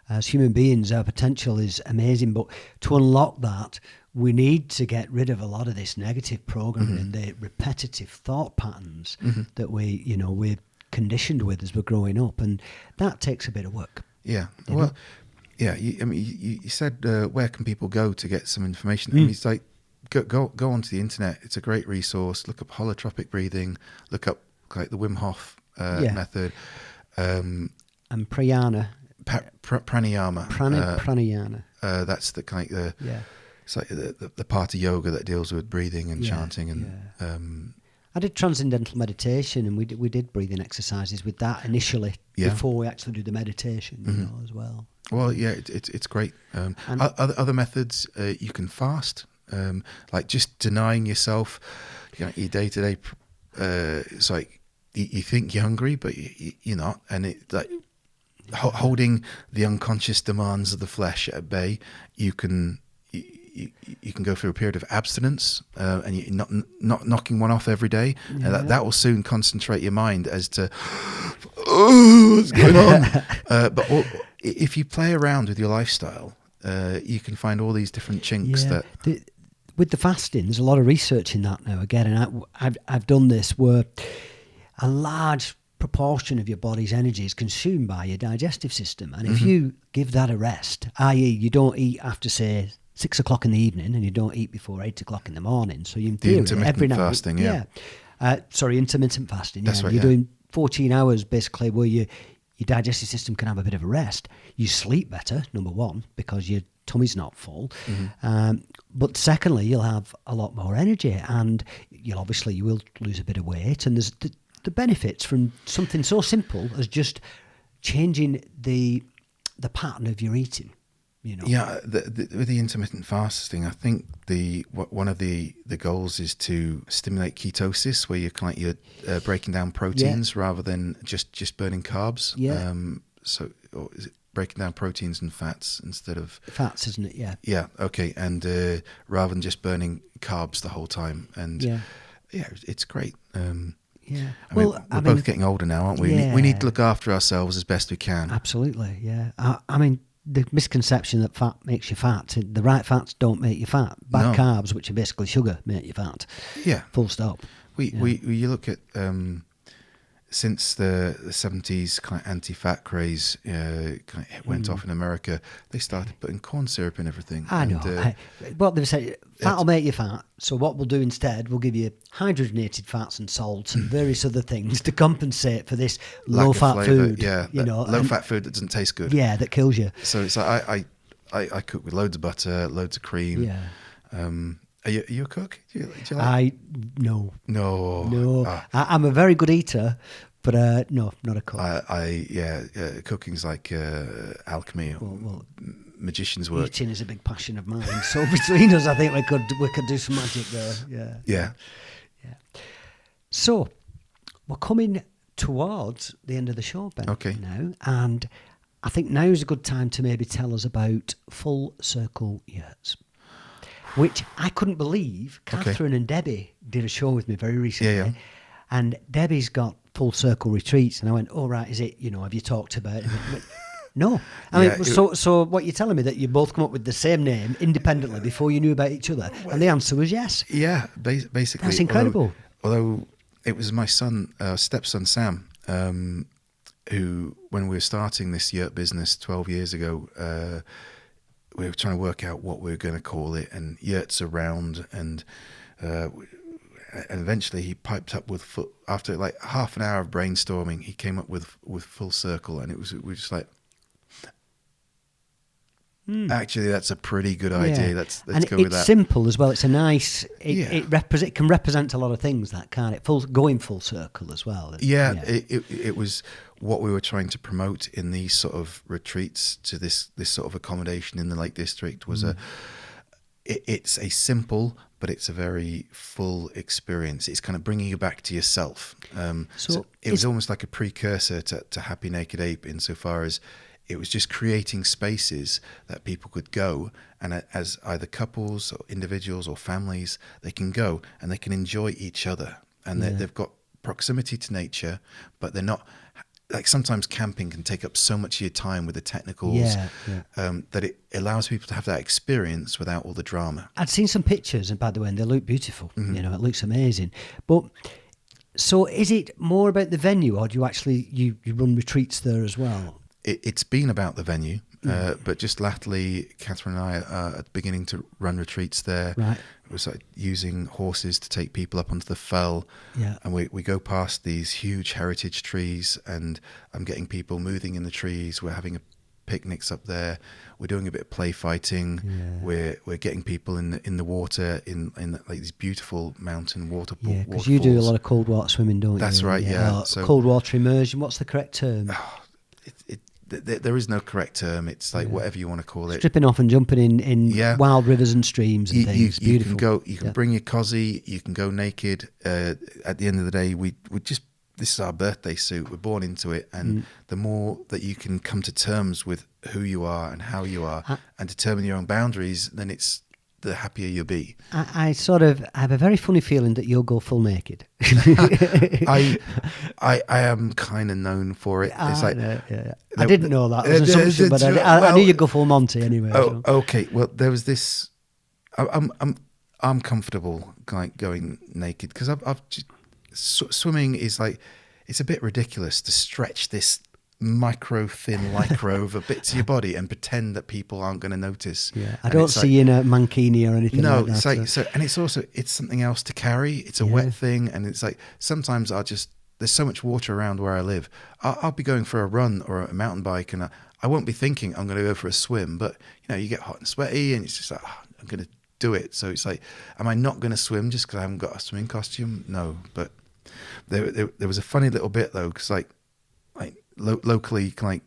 As human beings, our potential is amazing, but to unlock that, we need to get rid of a lot of this negative programming and the repetitive thought patterns that we're conditioned with as we're growing up, and that takes a bit of work. Yeah. Well, yeah. You said where can people go to get some information? I mean, it's like go onto the internet. It's a great resource. Look up holotropic breathing. Look up like the Wim Hof method. And pranayama. Pranayama. That's the kind of it's like the part of yoga that deals with breathing and chanting and. I did transcendental meditation, and we did breathing exercises with that initially before we actually do the meditation, you know, as well. Well, yeah, it's great. Other methods, you can fast, like just denying yourself, you know, your day to day. It's like you think you're hungry, but you're not, and it like holding the unconscious demands of the flesh at bay. You can go through a period of abstinence, and you're not knocking one off every day. And that will soon concentrate your mind as to what's going on. But if you play around with your lifestyle, you can find all these different chinks with the fasting, there's a lot of research in that now. Again, and I've done this where a large proportion of your body's energy is consumed by your digestive system, and if you give that a rest, i.e., you don't eat after say 6 o'clock in the evening, and you don't eat before 8 o'clock in the morning. So you in theory, every night, fasting, intermittent fasting. That's right. You're doing 14 hours basically where your digestive system can have a bit of a rest. You sleep better, number one, because your tummy's not full. But secondly, you'll have a lot more energy, and you will lose a bit of weight. And there's the benefits from something so simple as just changing the pattern of your eating. You know. Yeah, with the intermittent fasting, I think one of the goals is to stimulate ketosis, where you're breaking down proteins rather than just burning carbs. Yeah. Or is it breaking down proteins and fats instead of fats, isn't it? Yeah. Yeah. Okay. And rather than just burning carbs the whole time, and it's great. We're both getting older now, aren't we? Yeah. We need to look after ourselves as best we can. Absolutely. Yeah. I mean, the misconception that fat makes you fat, the right fats don't make you fat. Bad carbs, which are basically sugar, make you fat. Yeah. Full stop. You look at since the 70s kind of anti-fat craze went off in America, they started putting corn syrup in everything. I know. What they say, fat will make you fat. So what we'll do instead, we'll give you hydrogenated fats and salts and various other things to compensate for this low-fat food. Yeah, low-fat food that doesn't taste good. Yeah, that kills you. So it's like I cook with loads of butter, loads of cream. Yeah. Are you a cook? Do you like? No. No. I'm a very good eater, but no, not a cook. Cooking's like alchemy, magician's work. Eating is a big passion of mine. So between us, I think we could do some magic there. Yeah. So we're coming towards the end of the show, Ben. Okay. Now, and I think now is a good time to maybe tell us about Full Circle Yurts, which I couldn't believe. Catherine and Debbie did a show with me very recently. Yeah. And Debbie's got Full Circle Retreats. And I went, oh, right, is it, have you talked about it? No. I mean, so what you're telling me, that you both come up with the same name independently before you knew about each other? And the answer was yes. Yeah, basically. That's incredible. Although it was my stepson, Sam, who, when we were starting this yurt business 12 years ago, we were trying to work out what we were going to call it, and yurts around, and eventually he piped up with after like half an hour of brainstorming, he came up with Full Circle, and we were just like, actually, that's a pretty good idea. Let's go with that. It's simple as well. It's a nice. It can represent a lot of things, that can't it? Going full circle as well. It was what we were trying to promote in these sort of retreats to this sort of accommodation in the Lake District was it's a simple, but it's a very full experience. It's kind of bringing you back to yourself. So it was almost like a precursor to Happy Naked Ape, insofar as it was just creating spaces that people could go, and as either couples or individuals or families, they can go and they can enjoy each other, and they've got proximity to nature, but they're not. Like, sometimes camping can take up so much of your time with the technicals that it allows people to have that experience without all the drama. I'd seen some pictures, and by the way, and they look beautiful. You know, it looks amazing. But so, is it more about the venue, or do you actually you run retreats there as well? It's been about the venue, but just latterly, Catherine and I are beginning to run retreats there. Right. We're sort of using horses to take people up onto the fell, and we go past these huge heritage trees, and I'm getting people moving in the trees. We're having picnics up there. We're doing a bit of play fighting. We're getting people in the water in like these beautiful mountain waterfalls. Yeah, because you do a lot of cold water swimming, don't you? That's right. Yeah. So, cold water immersion. What's the correct term? There is no correct term. It's like whatever you want to call it. Stripping off and jumping in wild rivers and streams and things. You can go. You can bring your cosy. You can go naked. At the end of the day, we just, this is our birthday suit. We're born into it, and the more that you can come to terms with who you are and how you are, and determine your own boundaries, then it's the happier you'll be. I sort of have a very funny feeling that you'll go full naked. I am kind of known for it. It's like, I didn't know that. It was an assumption, but I knew you'd go full Monty anyway. Oh, so. Okay. Well, there was this. I'm comfortable going naked, because I've just, swimming is like, it's a bit ridiculous to stretch this micro thin lycra over bits of your body and pretend that people aren't going to notice. I don't see you in a mankini or anything like that. No, it's like, so, and it's something else to carry. It's a wet thing, and it's like, sometimes there's so much water around where I live. I'll be going for a run or a mountain bike, and I won't be thinking I'm going to go for a swim, but you get hot and sweaty, and it's just like, I'm going to do it. So it's like, am I not going to swim just because I haven't got a swimming costume? No, but there was a funny little bit though, because like locally, like,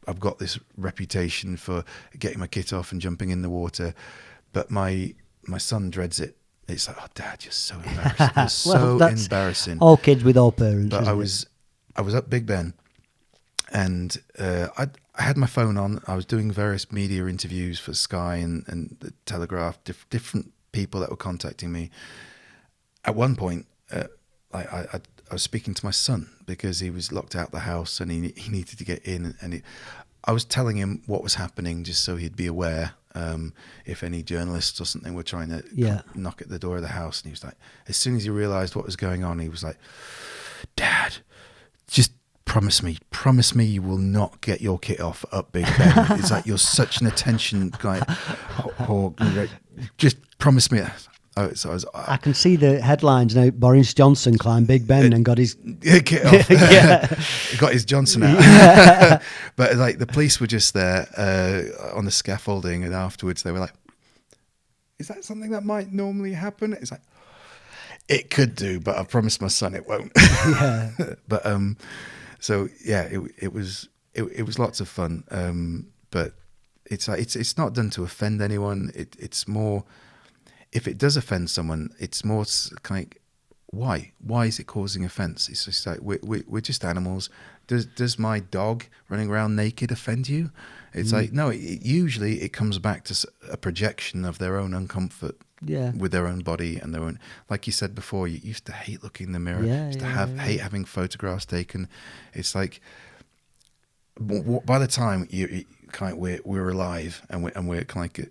I've got this reputation for getting my kit off and jumping in the water, but my son dreads it. It's like, oh, Dad, you're so embarrassing. You're so embarrassing. All kids with all parents. But I was up Big Ben, and I had my phone on. I was doing various media interviews for Sky and the Telegraph, different people that were contacting me. At one point, I was speaking to my son, because he was locked out the house and he needed to get in, and I was telling him what was happening, just so he'd be aware if any journalists or something were trying to knock at the door of the house. And he was like, as soon as he realised what was going on, he was like, Dad, just promise me you will not get your kit off up Big Ben. It's like, you're such an attention guy. Just promise me. I can see the headlines now. Boris Johnson climbed Big Ben and got his kit off. He got his Johnson out. But like, the police were just there on the scaffolding, and afterwards they were like, is that something that might normally happen? It's like, it could do, but I promised my son it won't. But so yeah, it was lots of fun. But it's like, it's not done to offend anyone. It's more, if it does offend someone, it's more kind of, why is it causing offence? It's just like, we're just animals. Does my dog running around naked offend you? It's like, no, usually it comes back to a projection of their own uncomfort with their own body and their own, like you said before, you used to hate looking in the mirror, hate having photographs taken. It's like, by the time we're alive and we're kind of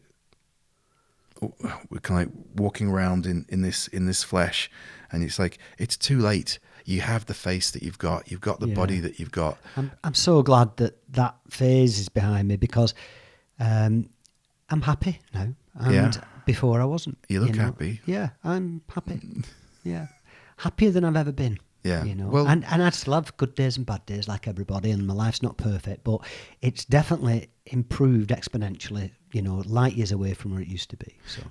we're kind of walking around in this flesh, and it's like, it's too late. You have the face that you've got the body that you've got. I'm so glad that phase is behind me, because I'm happy now, and before I wasn't. You look happy. Yeah, I'm happy. Yeah, happier than I've ever been. Yeah, well, and I still have good days and bad days like everybody, and my life's not perfect, but it's definitely improved exponentially. Light years away from where it used to be. So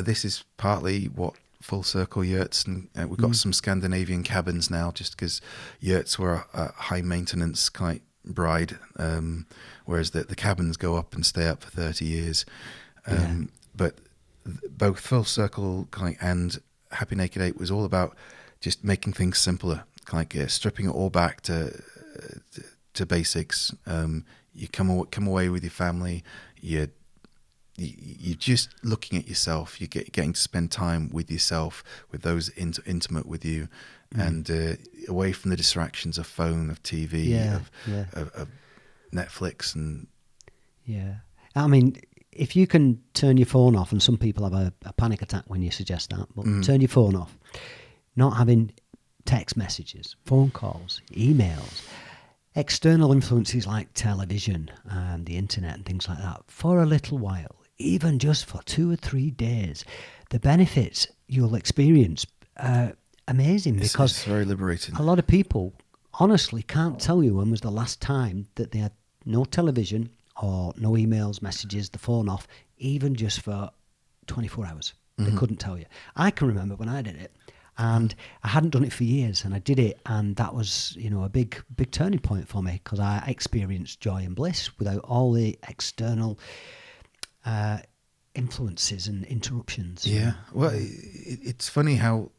this is partly what full circle yurts, and we've got some Scandinavian cabins now, just because yurts were a high maintenance kind of bride, whereas the cabins go up and stay up for 30 years. But both Full Circle and Happy Naked Ape was all about just making things simpler, stripping it all back to basics. You come away with your family. You're just looking at yourself. You're getting to spend time with yourself, with those intimate with you, and away from the distractions of phone, of TV, of Netflix, and I mean, if you can turn your phone off, and some people have a panic attack when you suggest that, but turn your phone off, not having text messages, phone calls, emails, external influences like television and the internet and things like that for a little while, even just for 2 or 3 days, the benefits you'll experience are amazing, because it's very liberating. A lot of people honestly can't tell you when was the last time that they had no television or no emails, messages, the phone off, even just for 24 hours. They couldn't tell you. I can remember when I did it, and I hadn't done it for years, and I did it, and that was, a big turning point for me, because I experienced joy and bliss without all the external influences and interruptions. Yeah, well, it's funny how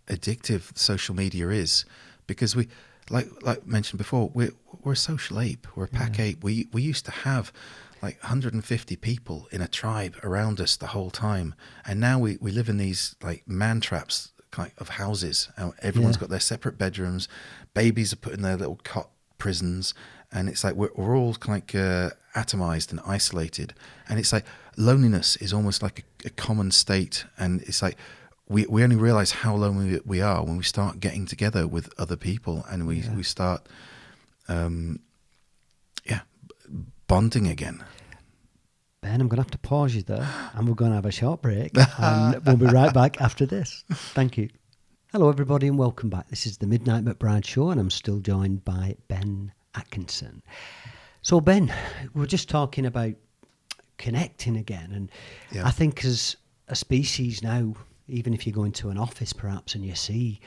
addictive social media is, because we, like mentioned before, we're a social ape, we're a pack ape. We used to have 150 people in a tribe around us the whole time, and now we live in these man traps of houses. Everyone's got their separate bedrooms. Babies are put in their little cot prisons, and it's we're all atomized and isolated. And it's loneliness is almost like a common state, and it's we only realize how lonely we are when we start getting together with other people, and we start bonding again. Ben, I'm going to have to pause you there, and we're going to have a short break, and we'll be right back after this. Thank you. Hello, everybody, and welcome back. This is the Midnight McBride Show, and I'm still joined by Ben Atkinson. So, Ben, we're just talking about connecting again, and I think as a species now, even if you go into an office perhaps and you see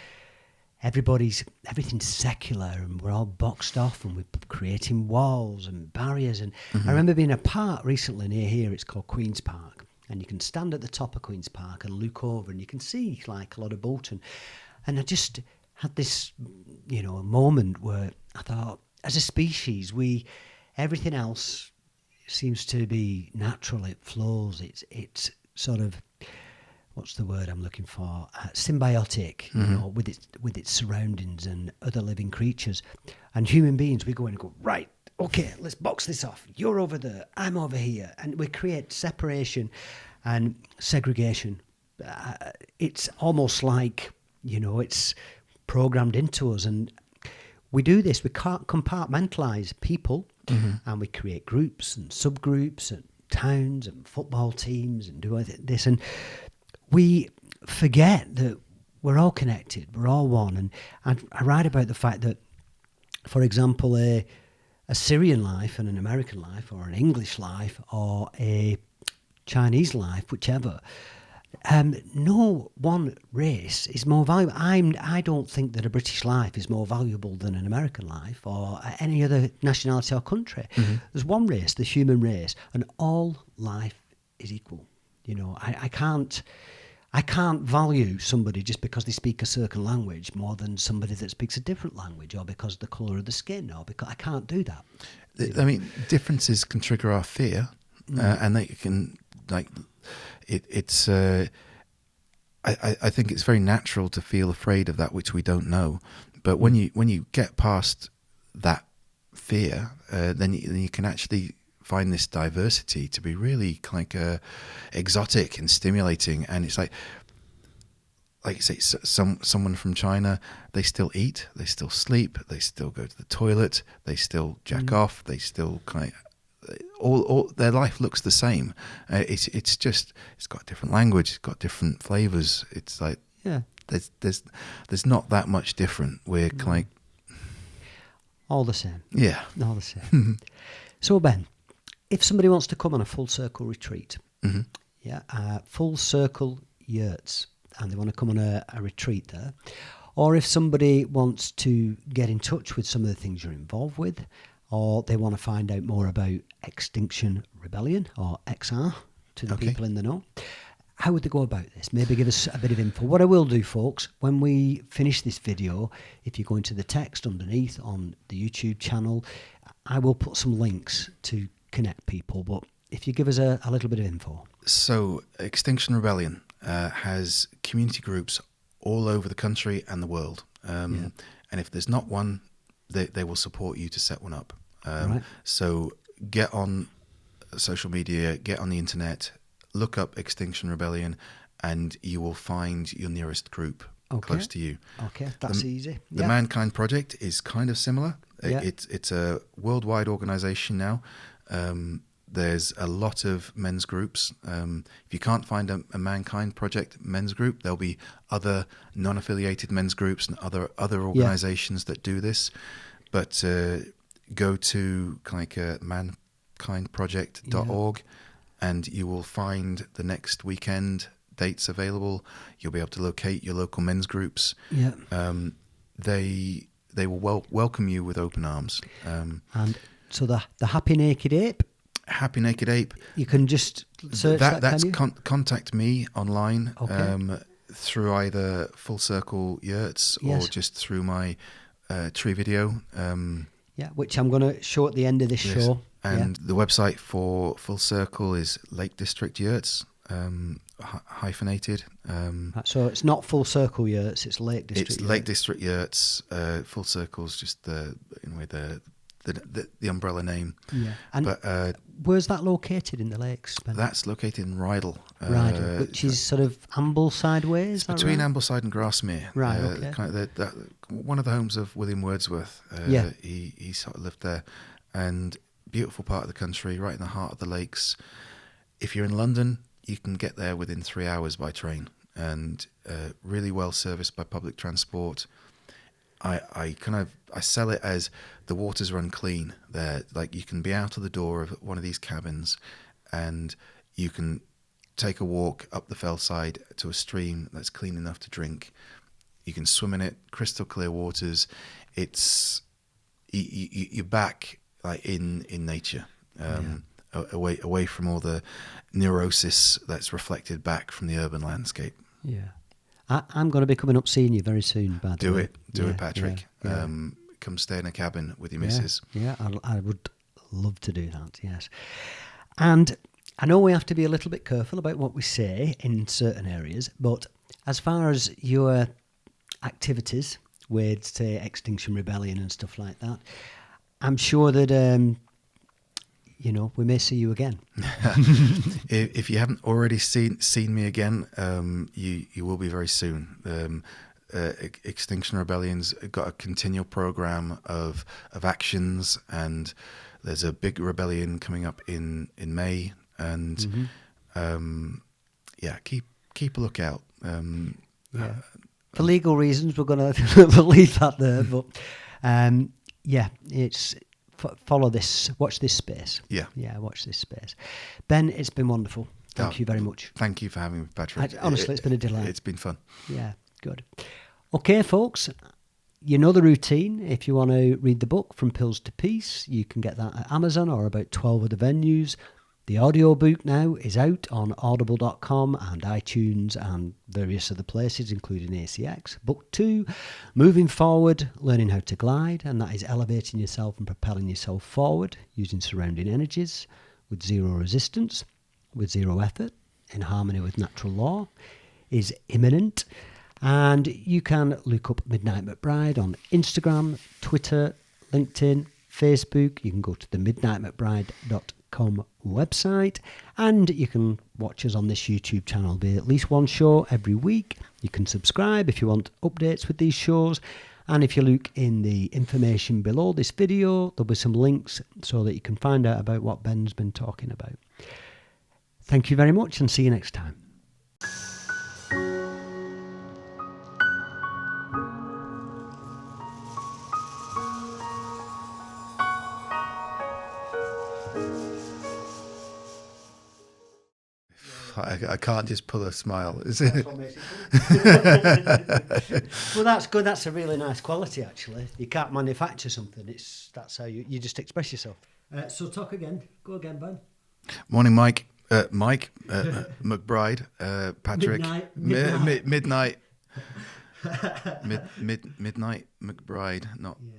everything's secular, and we're all boxed off, and we're creating walls and barriers. And I remember being in a park recently near here. It's called Queen's Park, and you can stand at the top of Queen's Park and look over, and you can see a lot of Bolton. And I just had this, a moment where I thought, as a species, everything else seems to be natural. It flows. It's sort of, what's the word I'm looking for? Symbiotic, with its surroundings and other living creatures. And human beings, we go in and go, right, okay, let's box this off. You're over there, I'm over here. And we create separation and segregation. It's almost like, it's programmed into us. And we do this, we can't compartmentalise people, and we create groups and subgroups and towns and football teams and do this. And we forget that we're all connected, we're all one. And I write about the fact that, for example, a Syrian life and an American life, or an English life, or a Chinese life, whichever, no one race is more valuable. I don't think that a British life is more valuable than an American life or any other nationality or country. There's one race, the human race, and all life is equal. I can't value somebody just because they speak a certain language more than somebody that speaks a different language, or because of the colour of the skin, or because I can't do that. I mean, differences can trigger our fear, and they can it's. I think it's very natural to feel afraid of that which we don't know, but when you get past that fear, then you can actually find this diversity to be really exotic and stimulating. And it's like you say, someone from China, they still eat, they still sleep, they still go to the toilet, they still jack off, they still all their life looks the same. It's got a different language, it's got different flavors. It's there's not that much different. We're all the same. Yeah, all the same. So, Ben, if somebody wants to come on a full circle retreat, full circle yurts, and they want to come on a retreat there, or if somebody wants to get in touch with some of the things you're involved with, or they want to find out more about Extinction Rebellion, or XR, to the people in the know, how would they go about this? Maybe give us a bit of info. What I will do, folks, when we finish this video, if you go into the text underneath on the YouTube channel, I will put some links to connect people. But if you give us a little bit of info. So Extinction Rebellion has community groups all over the country and the world. And if there's not one, they will support you to set one up. Right. So get on social media, get on the internet, look up Extinction Rebellion, and you will find your nearest group close to you. Okay, that's easy. The Mankind Project is kind of similar. Yeah. It's a worldwide organization now. There's a lot of men's groups. If you can't find a Mankind Project men's group, there'll be other non-affiliated men's groups and other organizations that do this. But go to mankindproject.org and you will find the next weekend dates available. You'll be able to locate your local men's groups. Yeah. They will welcome you with open arms. And so the Happy Naked Ape. Happy Naked Ape. You can just search that. That's can you? Contact me online Okay. through either Full Circle Yurts or just through my tree video. Which I'm going to show at the end of this show. And the website for Full Circle is Lake District Yurts, hyphenated. So it's not Full Circle Yurts, it's Lake District. It's Lake District Yurts. Full Circle's just the umbrella name. Yeah. And but where's that located in the lakes, Ben? That's located in Rydal. Rydal, which is sort of Ambleside way, is that between right? Ambleside and Grasmere. Right, okay. One of the homes of William Wordsworth. He sort of lived there. And beautiful part of the country, right in the heart of the lakes. If you're in London, you can get there within 3 hours by train, and really well serviced by public transport. I sell it as the waters run clean there. Like, you can be out of the door of one of these cabins and you can take a walk up the fellside to a stream that's clean enough to drink. You can swim in it, crystal clear waters. It's you're back like in nature, away from all the neurosis that's reflected back from the urban landscape. Yeah. I'm going to be coming up seeing you very soon, by the way. Do it, Patrick. Come stay in a cabin with your missus. Yeah, I would love to do that, yes. And I know we have to be a little bit careful about what we say in certain areas, but as far as your activities with, say, Extinction Rebellion and stuff like that, I'm sure that, we may see you again. If you haven't already seen me again, you will be very soon. Extinction Rebellion's got a continual program of actions, and there's a big rebellion coming up in May, and keep a lookout. For legal reasons, we're going to leave that there, but it's follow this, watch this space. Watch this space. Ben, it's been wonderful. Thank you very much. Thank you for having me, Patrick. Honestly, it's been a delight. It's been fun. Yeah, good. Okay, folks, you know the routine. If you want to read the book From Pills to Peace, you can get that at Amazon or about 12 other venues. The audiobook now is out on audible.com and iTunes and various other places, including ACX. Book 2, Moving Forward, Learning How to Glide, and that is elevating yourself and propelling yourself forward using surrounding energies with zero resistance, with zero effort, in harmony with natural law, is imminent. And you can look up Midnight McBride on Instagram, Twitter, LinkedIn, Facebook. You can go to the midnightmcbride.com website, and you can watch us on this YouTube channel. There'll be at least one show every week. You can subscribe if you want updates with these shows, and if you look in the information below this video, there'll be some links so that you can find out about what Ben's been talking about. Thank you very much, and see you next time. I can't just pull a smile. Is it? Well, that's good. That's a really nice quality, actually. You can't manufacture something. That's how you just express yourself. So talk again. Go again, Ben. Morning, Mike. Mike, McBride, Patrick, Midnight. Midnight, Midnight, McBride. Not. Yeah.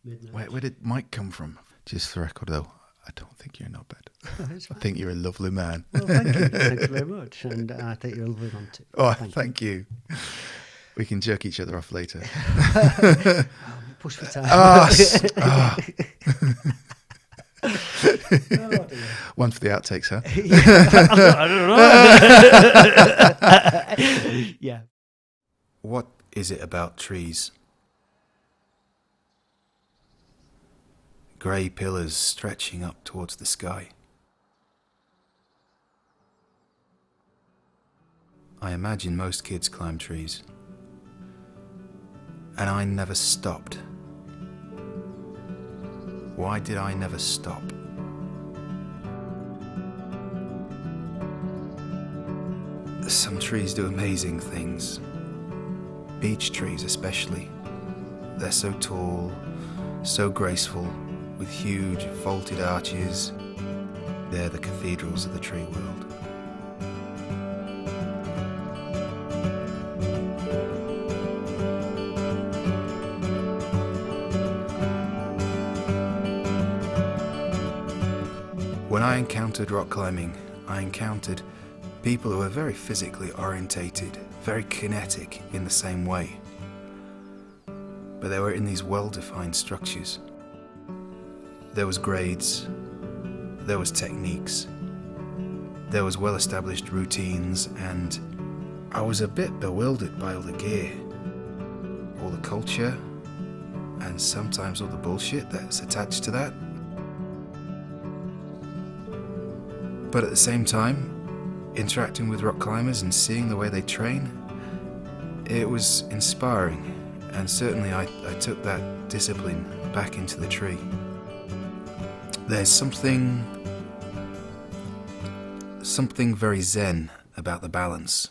Midnight. Where did Mike come from? Just for the record, though, I don't think you're not bad. Oh, that's I fine. think you're a lovely man. Well, thank you. Thanks very much. And I think you're a lovely one too. Oh, thank you. We can jerk each other off later. Push for time. Oh, Oh, dear. one for the outtakes, huh? I don't know. Yeah. What is it about trees? Grey pillars stretching up towards the sky. I imagine most kids climb trees. And I never stopped. Why did I never stop? Some trees do amazing things. Beech trees especially. They're so tall, so graceful, with huge vaulted arches. They're the cathedrals of the tree world. When I encountered rock climbing, I encountered people who are very physically orientated, very kinetic in the same way. But they were in these well-defined structures. There was grades, there was techniques, there was well-established routines, and I was a bit bewildered by all the gear, all the culture, and sometimes all the bullshit that's attached to that. But at the same time, interacting with rock climbers and seeing the way they train, it was inspiring, and certainly I took that discipline back into the tree. There's something very zen about the balance.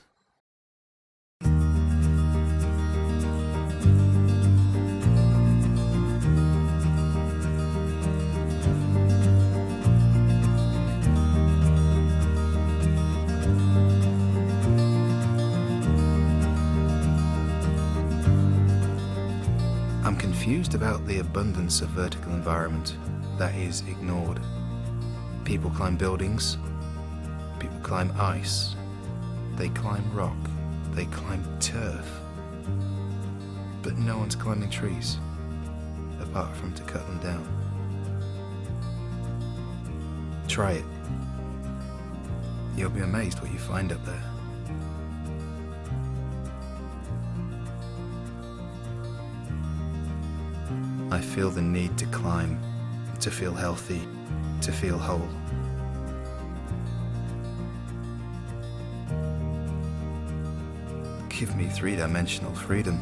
I'm confused about the abundance of vertical environment that is ignored. People climb buildings, people climb ice, they climb rock, they climb turf, but no one's climbing trees, apart from to cut them down. Try it. You'll be amazed what you find up there. I feel the need to climb, to feel healthy, to feel whole. Give me three-dimensional freedom.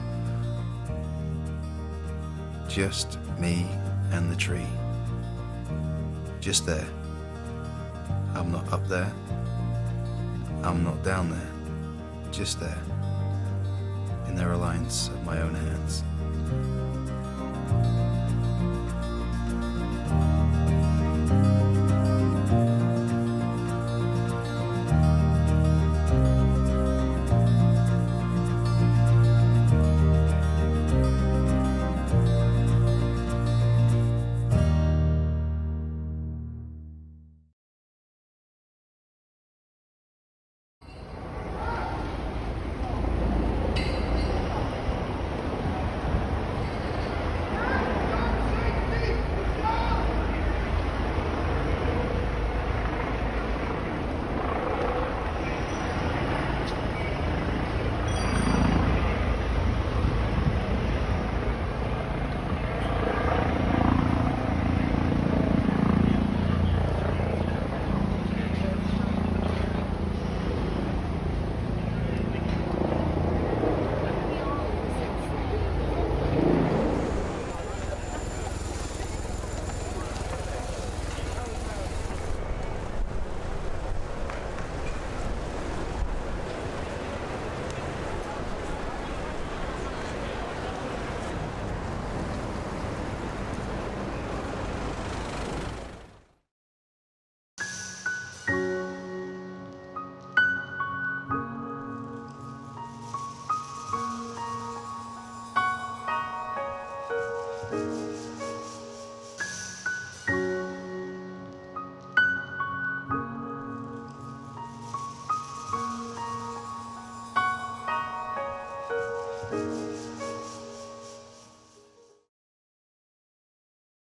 Just me and the tree. Just there. I'm not up there. I'm not down there. Just there. In the reliance of my own hands. Bye.